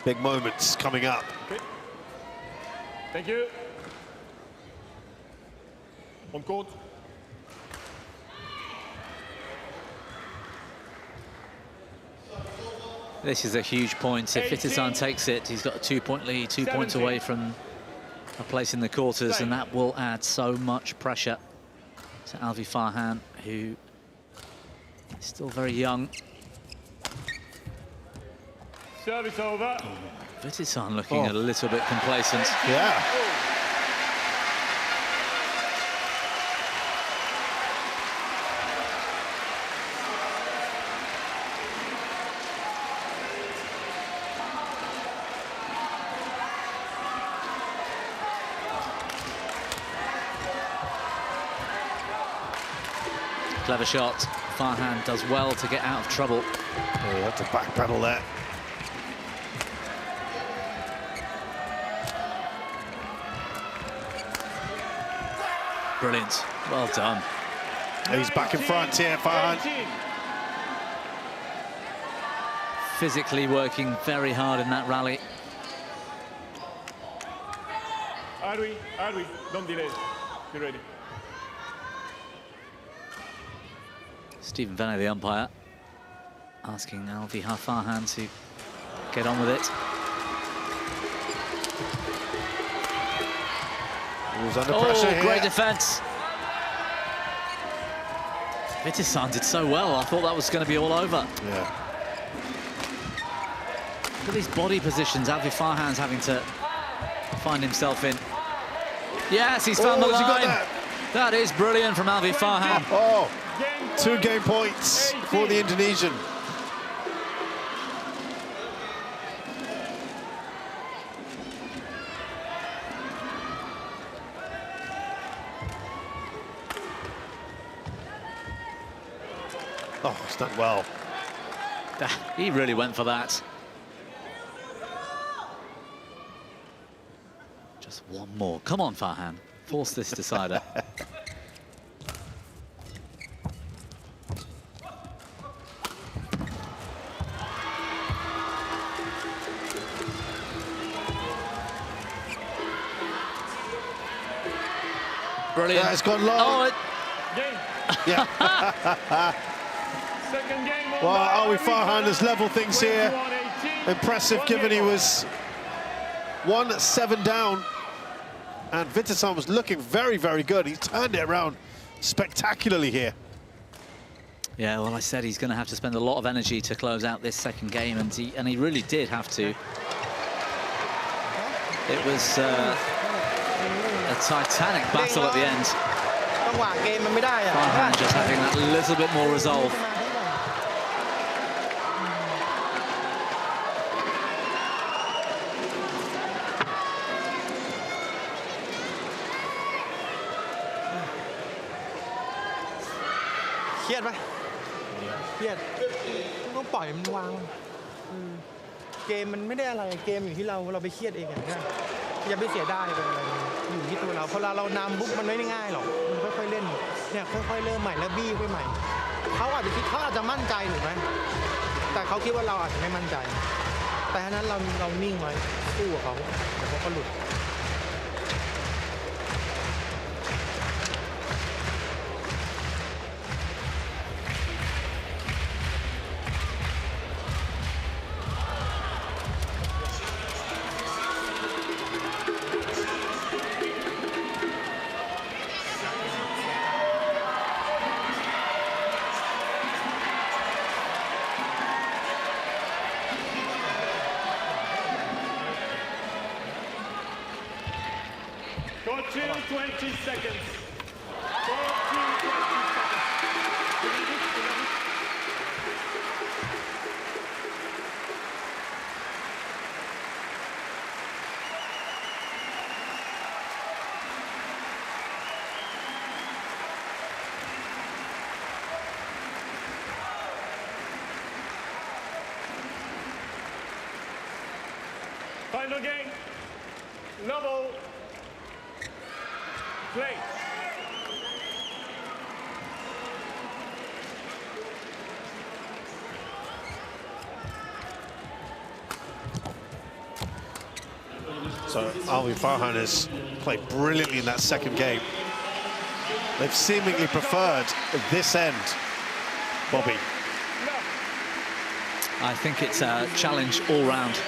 Big moments coming up. Okay. Thank you. On court. This is a huge point. If 18, Vitidsarn takes it, he's got a 2-point lead, 2 points 17. away from a place in the quarters, and that will add so much pressure to Alwi Farhan, who is still very young. Service over. Vitidsarn looking a little bit complacent. Yeah. Clever shot. Farhan does well to get out of trouble. Oh, he had to backpedal there. Brilliant. Well done. He's back in front here, Farhan. 18. Physically working very hard in that rally. Alwi, don't delay. Be ready. Stephen Venner, the umpire, asking Alwi Farhan to get on with it. He was under pressure here. Great defence. Vitidsarn did so well. I thought that was going to be all over. Yeah. Look at these body positions Alwi Farhan's having to find himself in. Yes, he's found the has he got line. that? That is brilliant from Alwi Farhan. Oh, 2 game points for the Indonesian. Oh, he's done well. He really went for that. Just one more. Come on, Farhan. Force this decider. Brilliant. Yeah, it's gone long. Game. Yeah. Second game. Well, Alwi Farhan has leveled things here. 21-18. Impressive, given he was 1-7 down. And Vitidsarn was looking very, very good. He turned it around spectacularly here. Yeah, well, I said he's going to have to spend a lot of energy to close out this second game, and he really did have to. It was a titanic battle at the end. Farhan just having that little bit more resolve. เครียดไหมเครียดต้องปล่อยมันวางเกมมันไม่ได้อะไรเกมอยู่ที่เราไปเครียดเองนะอย่าไปเสียดายไปอะไรอยู่ที่ตัวเราพอเรานำปุ๊บมันไม่ได้ง่ายหรอกมันค่อยๆเล่นเนี่ยค่อยๆเริ่มใหม่แล้วบี้ไปใหม่เขาอาจจะมั่นใจถูกไหมแต่เขาคิดว่าเราอาจจะไม่มั่นใจแต่ฉะนั้นเรานิ่งไว้สู้กับเขาแต่เขาก็หลุดChill 20 seconds. 40 game. Level. Play. So Alwi Farhan has played brilliantly in that second game. They've seemingly preferred this end, Bobby. I think it's a challenge all round.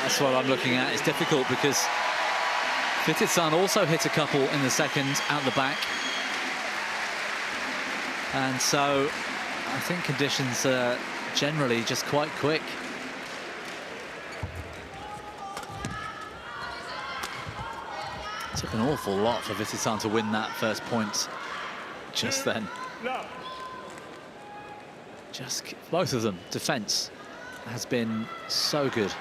That's what I'm looking at. It's difficult because Vitidsarn also hit a couple in the second out the back. And so I think conditions are generally just quite quick. Took an awful lot for Vitidsarn to win that first point just then. Just both of them, defence has been so good.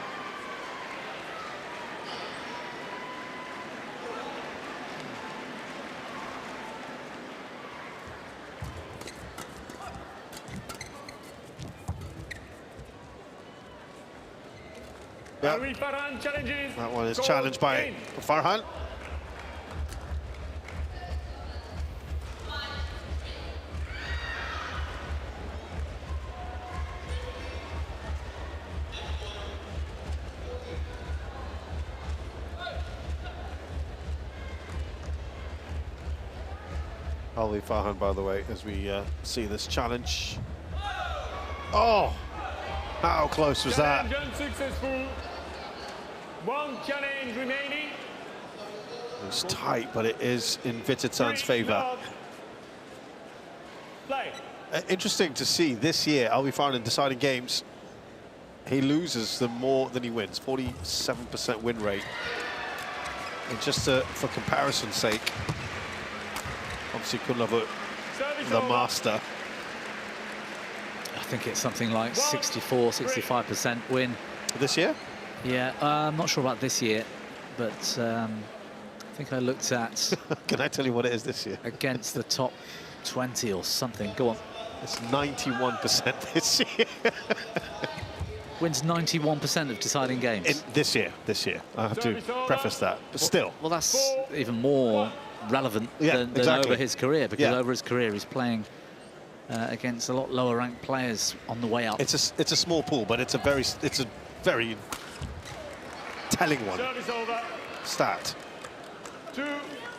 Alwi Farhan challenges. That one is challenged by Farhan. Alwi Farhan, by the way, as we see this challenge. Oh, how close was that? Challenge unsuccessful. One challenge remaining. It's tight, but it is in Vitidsarn's favour. Play. Interesting to see this year, Alwi Farhan in deciding games, he loses them more than he wins. 47% win rate. And just for comparison's sake, obviously Kunlavut, the master. I think it's something like 64, 65% win. This year? Yeah, I'm not sure about this year, but I think I looked at... Can I tell you what it is this year? Against the top 20 or something. Go on. It's 91% this year. Wins 91% of deciding games. This year. I have to preface that, but still. Well, that's even more relevant than over his career, because over his career he's playing against a lot lower ranked players on the way up. It's a small pool, but it's a very telling one. Stat.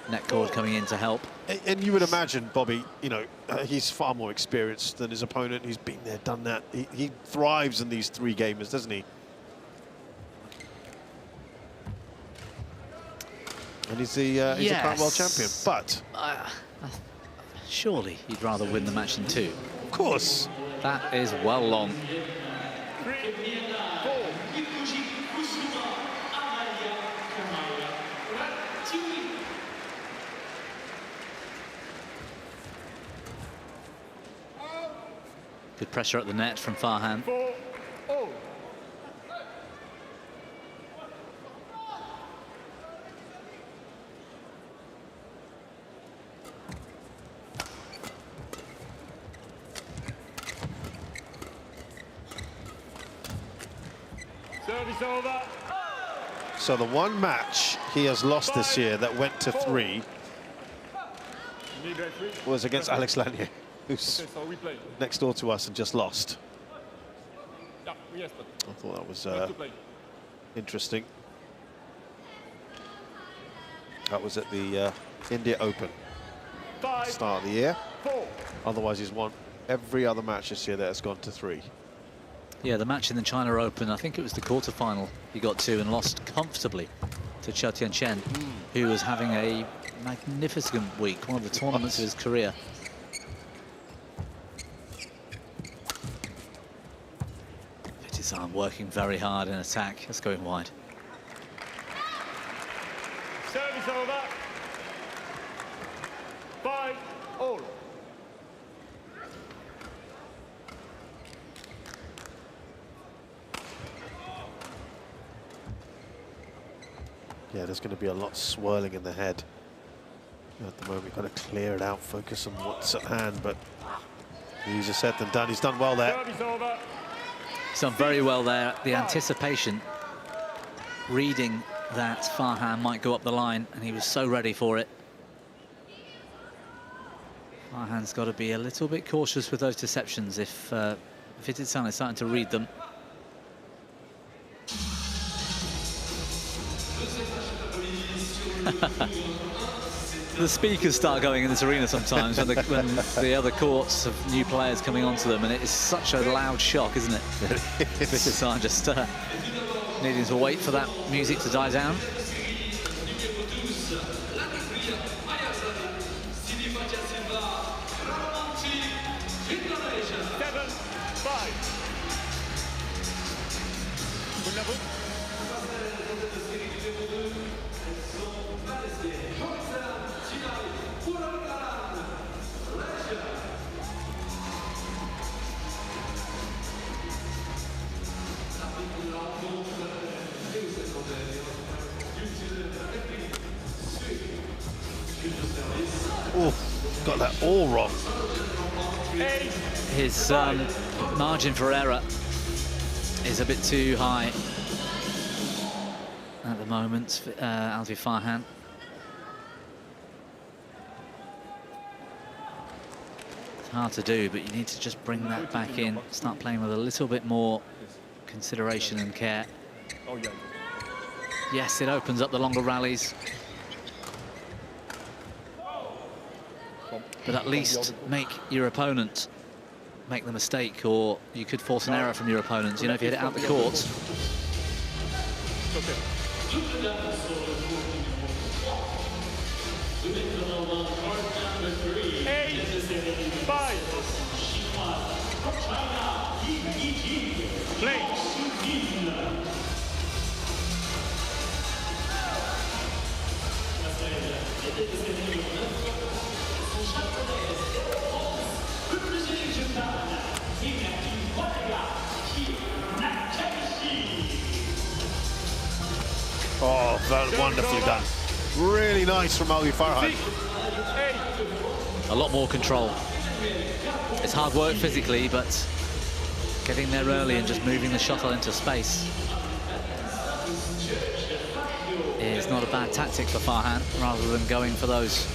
Net cord coming in to help. And you would imagine, Bobby, you know, he's far more experienced than his opponent. He's been there, done that. He thrives in these three gamers, doesn't he? And he's a current world champion. But surely he'd rather win the match in two. Of course. That is well long. 3, 4. Good pressure at the net from Farhan. 4-0. Service over. So the one match he has lost this year that went to 3 was against Alex Lanier, who's Okay, so we play. next door to us and just lost. Yeah, yes, but I thought that was to play. interesting. That was at the India Open, 5, start of the year. 4. Otherwise, he's won every other match this year that has gone to 3. Yeah, the match in the China Open, I think it was the quarterfinal he got to and lost comfortably to Qiao Tianchen, who was having a magnificent week, one of the tournaments of his career. Vitidsarn working very hard in attack. That's going wide. Service over. 5 all. Yeah, there's going to be a lot swirling in the head. At the moment, you've got to clear it out, focus on what's at hand, but easier said than done. He's done well there. Service over. He's done very well there. The anticipation, reading that Farhan might go up the line, and he was so ready for it. Farhan's got to be a little bit cautious with those deceptions if Vitidsarn is starting to read them. The speakers start going in this arena sometimes when the other courts have new players coming onto them, and it is such a loud shock, isn't it? Vitidsarn just needing to wait for that music to die down. 7-5. Kunlavut. Oh, got that all wrong. 8. His margin for error is a bit too high at the moment, Alwi Farhan. It's hard to do, but you need to just bring that back in, start playing with a little bit more consideration and care. Oh, yeah. Yes, it opens up the longer rallies, but at least make your opponent make the mistake, or you could force an error from your opponent. You know, if you hit it out the court. Okay. 8-5. Play. Oh, very wonderfully done. Really nice from Alwi Farhan. 6-8. A lot more control. It's hard work physically, but getting there early and just moving the shuttle into space is not a bad tactic for Farhan, rather than going for those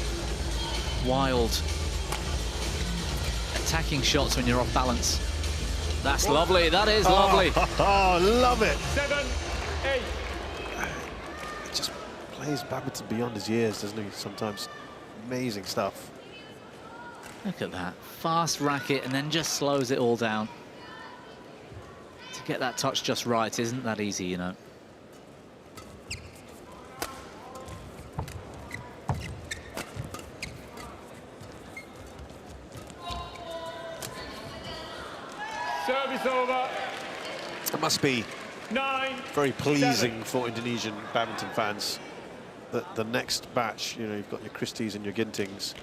wild attacking shots when you're off balance. That's lovely, that is lovely. Oh, love it. 7-8. Just plays badminton beyond his years, doesn't he? Sometimes amazing stuff. Look at that, fast racket and then just slows it all down. To get that touch just right isn't that easy, you know. Service over. It must be 9. very pleasing for Indonesian badminton fans that the next batch, you know, you've got your Christies and your Gintings,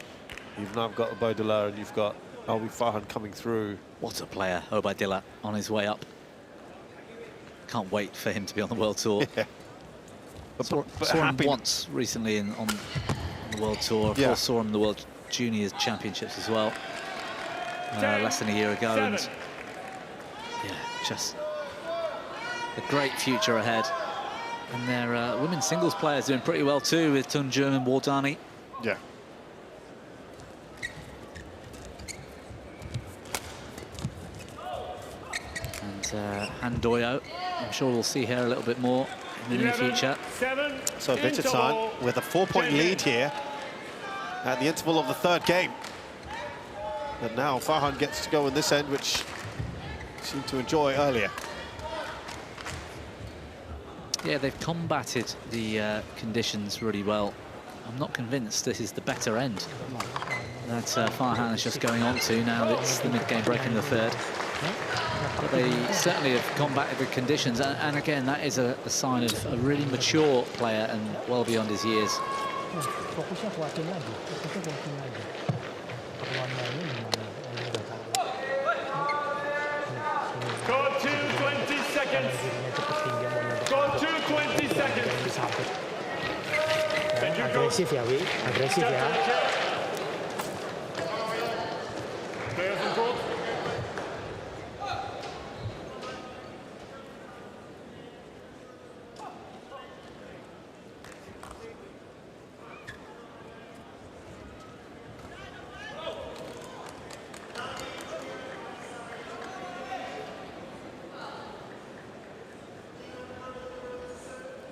you've now got Obaidullah and you've got Alwi Farhan coming through. What a player, Obaidullah, on his way up. Can't wait for him to be on the World Tour. Yeah. Saw him once recently on the World Tour. Of course, saw him in the World Juniors Championships as well, less than a year ago. 7. And yeah, just a great future ahead. And their women's singles players doing pretty well too, with Tunjung and Wardani. Yeah. And Handoyo, I'm sure we'll see her a little bit more in the near future. So Vitidsarn with a 4-point lead here at the interval of the third game. And now Farhan gets to go in this end, which seemed to enjoy earlier. Yeah, they've combated the conditions really well. I'm not convinced this is the better end that Farhan is just going on to now that it's the mid-game break in the third. But they certainly have combated the conditions, and again, that is a sign of a really mature player and well beyond his years. Score 20 seconds. Score 20 seconds. And you go. Agresif ya, Wi. Agresif ya. Players in court.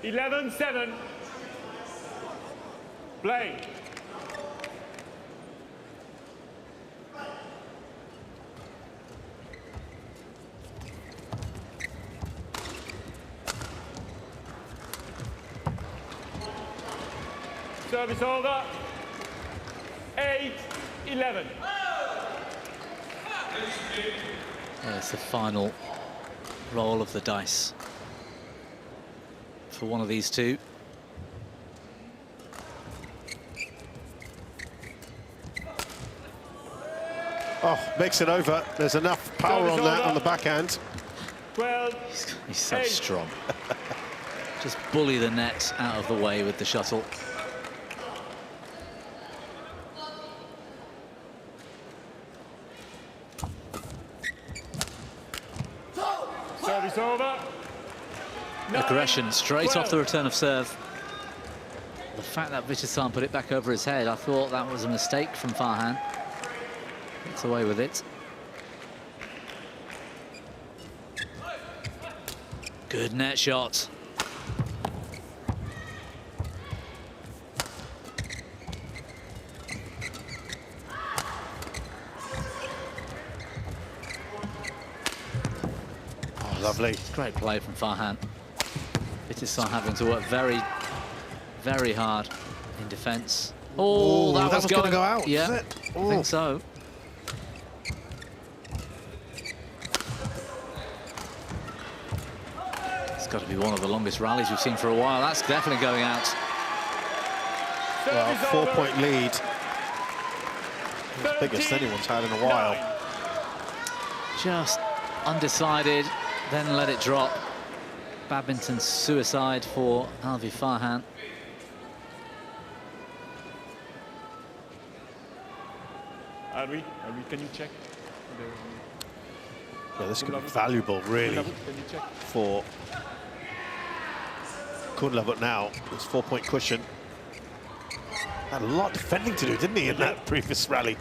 (11-7). Play. Service over. 8-11. It's the final roll of the dice for one of these two. Oh, makes it over. There's enough power on that on the backhand. 12. He's so 8. strong. Just bully the net out of the way with the shuttle. Service over. Aggression straight 12. off the return of serve. The fact that Vitidsarn put it back over his head, I thought that was a mistake from Farhan. Gets away with it. Good net shot. Oh, lovely. Great play from Farhan. Vitidsarn having to work very, very hard in defence. Oh, that was going to go out. Yeah, was it? I think so. It's got to be one of the longest rallies we've seen for a while. That's definitely going out. Well, 4-point lead. The biggest anyone's had in a while. Just undecided, then let it drop. Badminton suicide for Alwi Farhan. Alwi, can you check? Yeah, this could be valuable, really, Can you check? for Kunlavut now. This 4-point cushion. Had a lot of defending to do, didn't he, in that previous rally?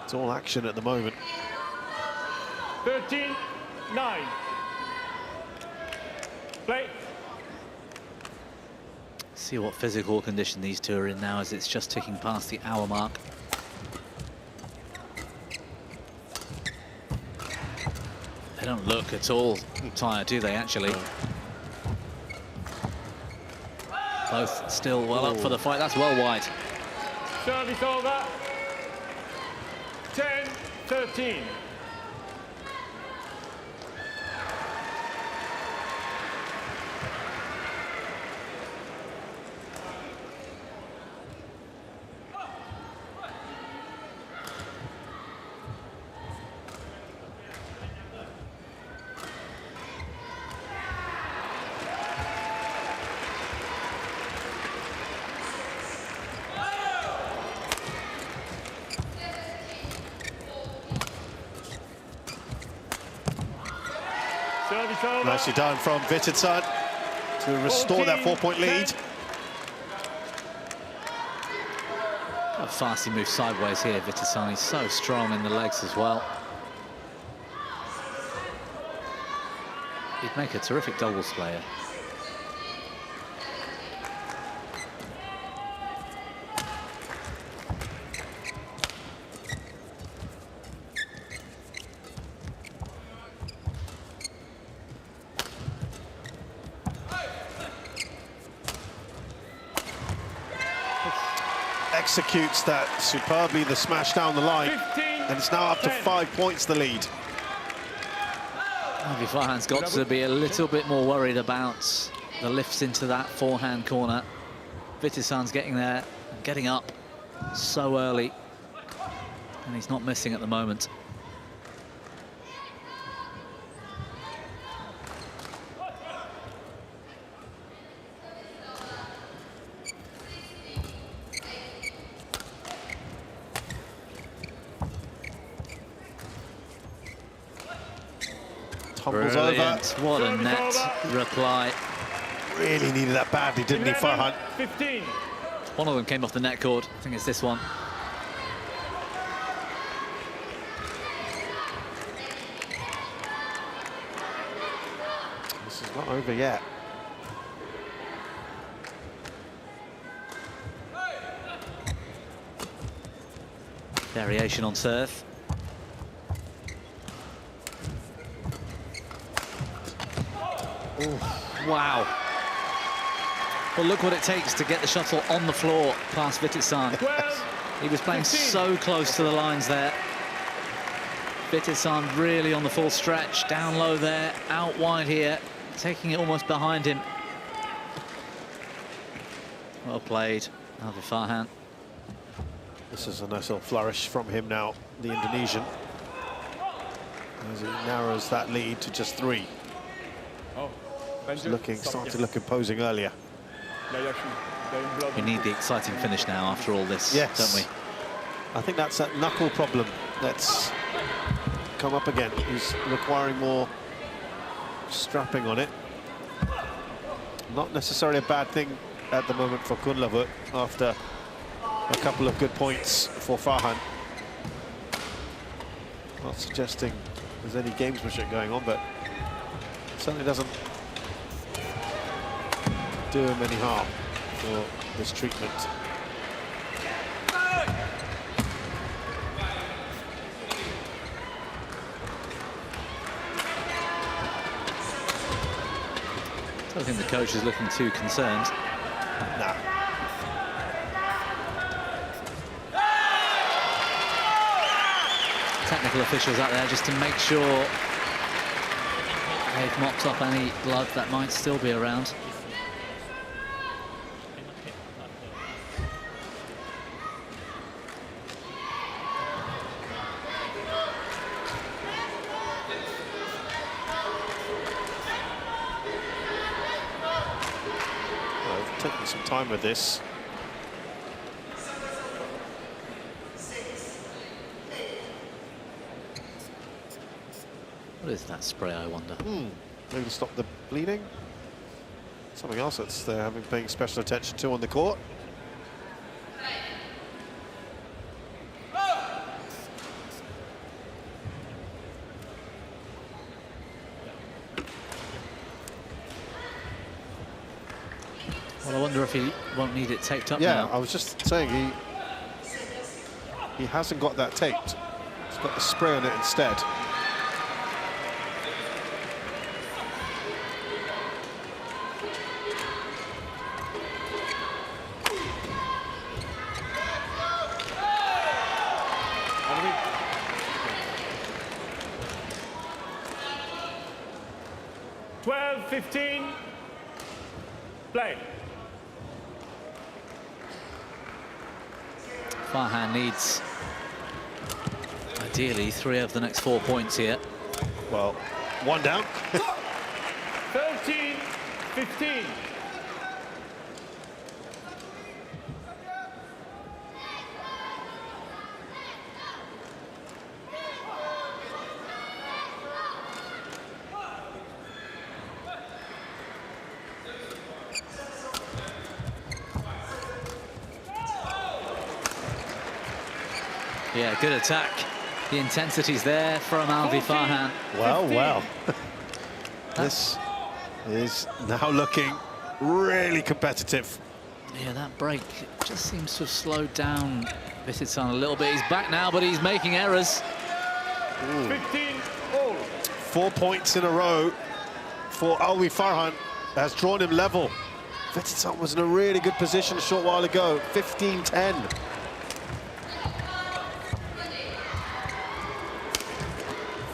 It's all action at the moment. 13-9. Play. See what physical condition these two are in now as it's just ticking past the hour mark. They don't look at all tired, do they, actually? Both still well up for the fight. That's well wide. Service over. 10-13. Service over. Nicely done from Vitidsarn to restore that 4-point lead. How fast he moves sideways here, Vitidsarn. He's so strong in the legs as well. He'd make a terrific doubles player. Executes that superbly, the smash down the line. 15, And it's now up to 5 points, the lead. Alwi Farhan's got to be a little bit more worried about the lifts into that forehand corner. Vitidsarn's getting there, and getting up so early, and he's not missing at the moment. Tumbles Brilliant. over. What a net reply. Really needed that badly, didn't he, Farhan? 15. One of them came off the net cord. I think it's this one. This is not over yet. Variation on serve. Ooh, wow. Well, look what it takes to get the shuttle on the floor past Vitidsarn. 12. He was playing 15. so close to the lines there. Vitidsarn really on the full stretch, down low there, out wide here, taking it almost behind him. Well played, Alwi Farhan. This is a nice little flourish from him now, the Indonesian, as he narrows that lead to just 3. Oh, Starting to look imposing earlier. We need the exciting finish now after all this, Yes. don't we? I think that's that knuckle problem that's come up again. He's requiring more strapping on it. Not necessarily a bad thing at the moment for Kunlavut after a couple of good points for Farhan. Not suggesting there's any gamesmanship going on, but it certainly doesn't do him any harm for this treatment. I don't think the coach is looking too concerned. Nah. Technical officials out there just to make sure they've mopped up any blood that might still be around. Taking some time with this. What is that spray, I wonder? Maybe to stop the bleeding. Something else that's they're paying special attention to on the court. Well, I wonder if he won't need it taped up Yeah, now. I was just saying he hasn't got that taped. He's got the spray on it instead. Twelve, 15. Play. Farhan needs, ideally, 3 of the next 4 points here. Well, 1 down. 13, 15. Yeah, good attack. The intensity's there from Alwi Farhan. Well. This is now looking really competitive. Yeah, that break just seems to have slowed down Vitidsarn a little bit. He's back now, but he's making errors. 15-all. 4 points in a row for Alwi Farhan. Has drawn him level. Vitidsarn was in a really good position a short while ago. 15-10.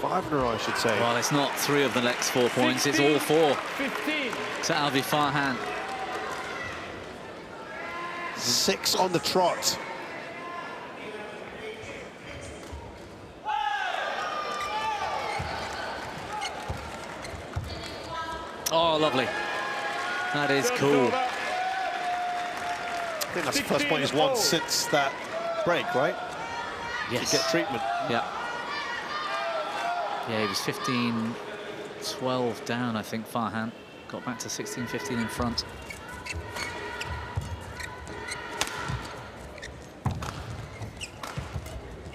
Five in a row, I should say. Well, it's not 3 of the next 4 points, it's all 4 15. to Alwi Farhan. 6 on the trot. Oh, lovely. That is cool. I think that's the first point he's won since that break, right? Yes. To get treatment. Yeah. Yeah, he was 15-12 down, I think, Farhan. Got back to 16-15 in front.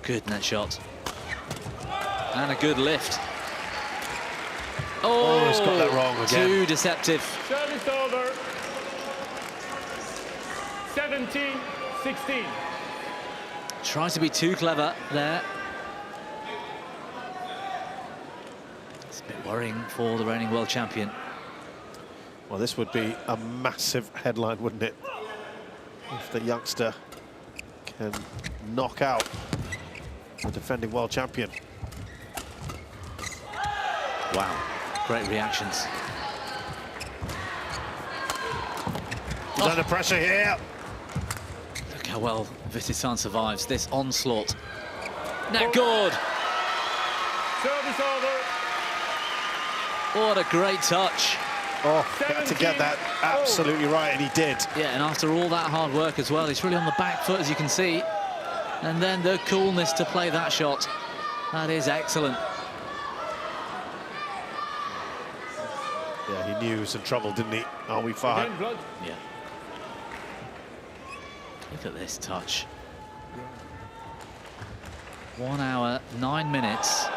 Good net shot. And a good lift. Oh, he's got that wrong again. Too deceptive. Service over. 17-16. Tries to be too clever there. It's a bit worrying for the reigning world champion. Well, this would be a massive headline, wouldn't it? If the youngster can knock out the defending world champion. Wow, great reactions. He's under pressure here. Look how well Vitidsarn survives this onslaught. Net good. Service over. What a great touch. Oh, had to get that absolutely right, and he did. Yeah, and after all that hard work as well, he's really on the back foot, as you can see. And then the coolness to play that shot. That is excellent. Yeah, he knew he was in trouble, didn't he? Alwi Farhan. Again, blood. Yeah. Look at this touch. 1 hour, 9 minutes,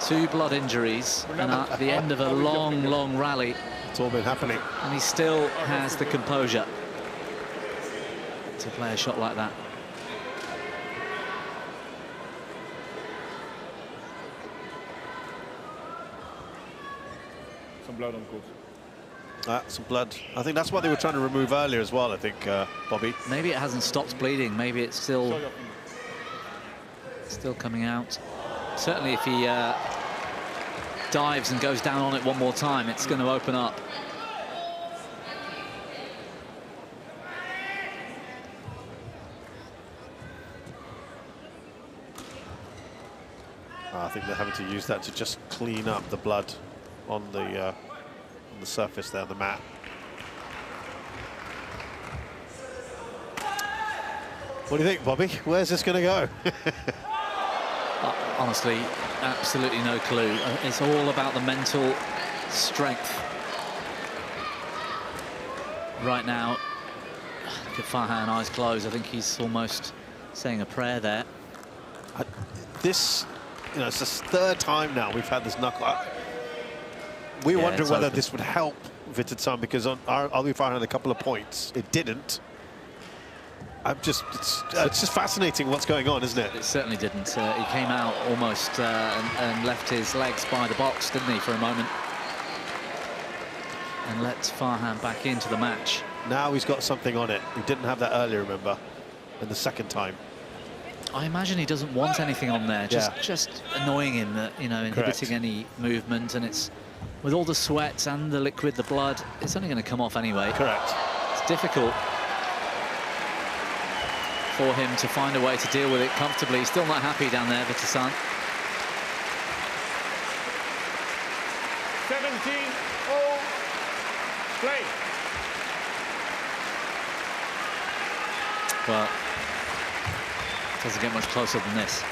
2 blood injuries, and at the end of a long, long rally. It's all been happening. And he still has the composure to play a shot like that. Some blood on court. Some blood. I think that's what they were trying to remove earlier as well, I think, Bobby. Maybe it hasn't stopped bleeding. Maybe it's still Show your finger. coming out. Certainly if he dives and goes down on it one more time, it's going to open up. I think they're having to use that to just clean up the blood on the surface there, the mat. What do you think, Bobby? Where's this going to go? Honestly, absolutely no clue. It's all about the mental strength. Right now, look at Farhan, eyes closed. I think he's almost saying a prayer there. This, you know, it's the 3rd time now we've had this knuckle. We were wondering whether this would help Vitidsarn, because on Alwi Farhan had a couple of points. It didn't. It's just fascinating what's going on, isn't it? It certainly didn't. He came out almost and left his legs by the box, didn't he, for a moment? And let Farhan back into the match. Now he's got something on it. He didn't have that earlier, remember, in the 2nd time. I imagine he doesn't want anything on there, just annoying him, you know, inhibiting any movement, and it's with all the sweat and the liquid, the blood, it's only going to come off anyway. Correct. It's difficult for him to find a way to deal with it comfortably. He's still not happy down there, Vitidsarn. 17-all. Play. Well, doesn't get much closer than this.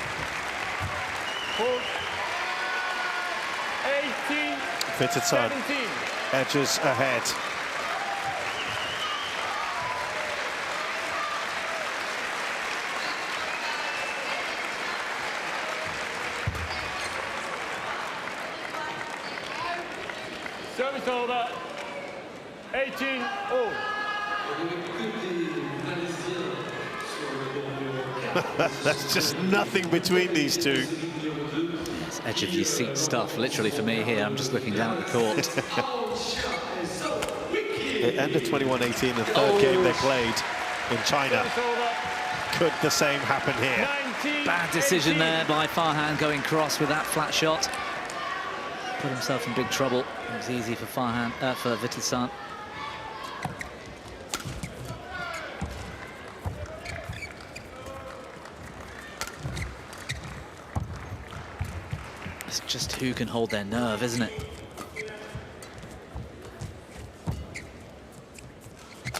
18. Vitidsarn 17. edges ahead. Service over. 18-all. That's just nothing between these two. It's edge of your seat stuff, literally for me here. I'm just looking down at the court. It ended 21-18, the third game they played in China. Could the same happen here? Bad decision there by Farhan, going cross with that flat shot. Put himself in big trouble. It was easy for Farhan, for Vitidsarn. It's just who can hold their nerve, isn't it?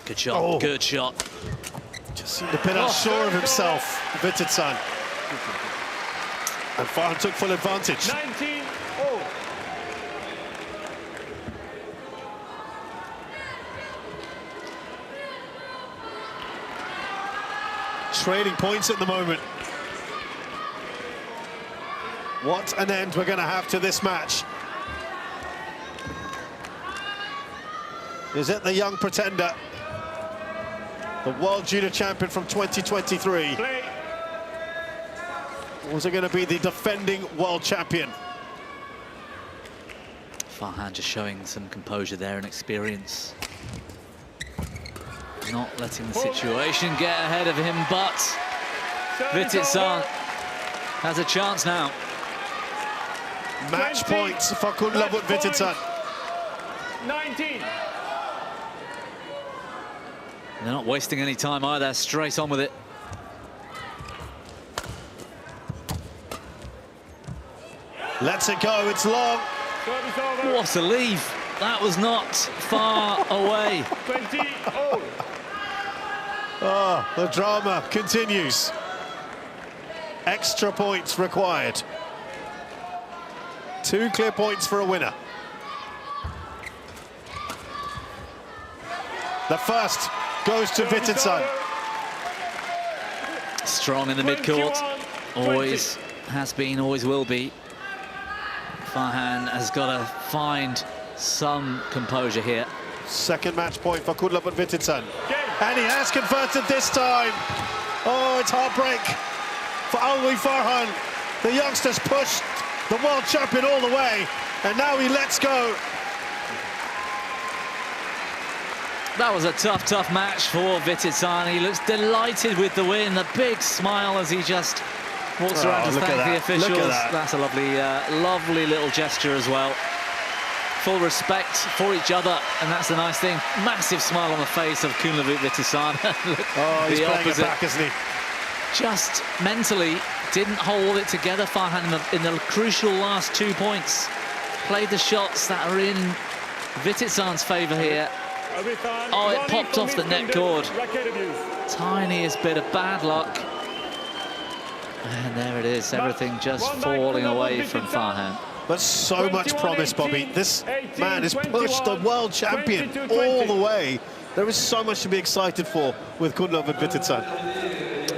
Good shot, good shot. Just seemed a bit unsure of himself, Vitidsarn. And Farhan took full advantage. 19-all. Trading points at the moment. What an end we're going to have to this match. Is it the young pretender? The World Junior Champion from 2023. Play. Or was it going to be the defending World Champion? Farhan just showing some composure there and experience. Not letting the situation get ahead of him, but Vitidsarn has a chance now. Match points for Kunlavut Vitidsarn. 19. They're not wasting any time either, straight on with it. Lets it go, it's long. Service over. What a leave. That was not far away. 20-all. Oh, the drama continues. Extra points required. 2 clear points for a winner. The first goes to Vitidsarn. Strong in the midcourt. Always has been, always will be. Farhan has got to find some composure here. Second match point for Kunlavut Vitidsarn. And he has converted this time. Oh, it's heartbreak for Alwi Farhan. The youngsters pushed the world champion all the way, and now he lets go. That was a tough, tough match for Vitidsarn. He looks delighted with the win, a big smile as he just walks around to thank the officials. That's a lovely, lovely little gesture as well. Full respect for each other, and that's the nice thing. Massive smile on the face of Kunlavut Vitidsarn. Oh, he's playing it back, isn't he? Just mentally didn't hold it together, Farhan, in the crucial last 2 points. Played the shots that are in Vitidsarn's favour here. Oh, it popped off the net cord. Tiniest bit of bad luck. And there it is, everything just falling away from Farhan. But so much promise, Bobby. This man has pushed the world champion all the way. There is so much to be excited for with Kunlavut Vitidsarn.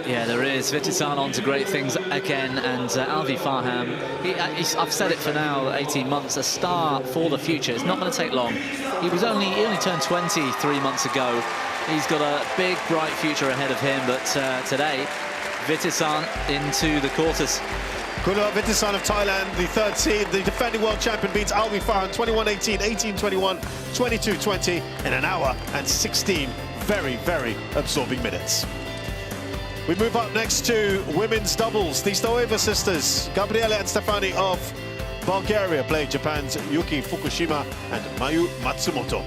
Yeah, there is. Vitidsarn on to great things again, and Alwi Farhan, I've said it for now, 18 months, a star for the future. It's not going to take long. He only turned 20 3 months ago. He's got a big, bright future ahead of him, but today, Vitidsarn into the quarters. Kunlavut Vitidsarn of Thailand, the third seed, the defending world champion, beats Alwi Farhan 21-18, 18-21, 22-20 in an hour and 16 very, very absorbing minutes. We move up next to women's doubles. The Stoeva sisters, Gabriela and Stefani of Bulgaria, play Japan's Yuki Fukushima and Mayu Matsumoto.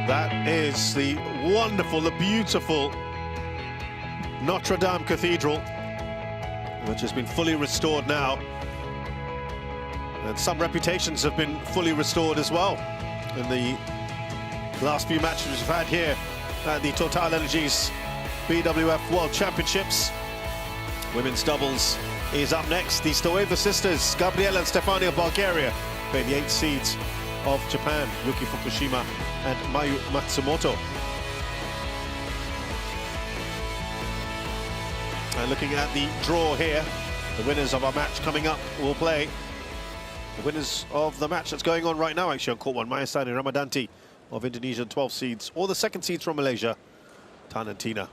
That is the wonderful, the beautiful Notre Dame Cathedral, which has been fully restored now. And some reputations have been fully restored as well in the last few matches we've had here at the TotalEnergies BWF World Championships. Women's doubles is up next. The Stoeva sisters, Gabriela and Stefania Bulgaria, play the 8 seeds of Japan, Yuki Fukushima and Mayu Matsumoto. And looking at the draw here, the winners of our match coming up will play. The winners of the match that's going on right now, actually, on court 1, Mayasani Ramadanti of Indonesia, 12 seeds, or the 2nd seeds from Malaysia, Tan and Tina.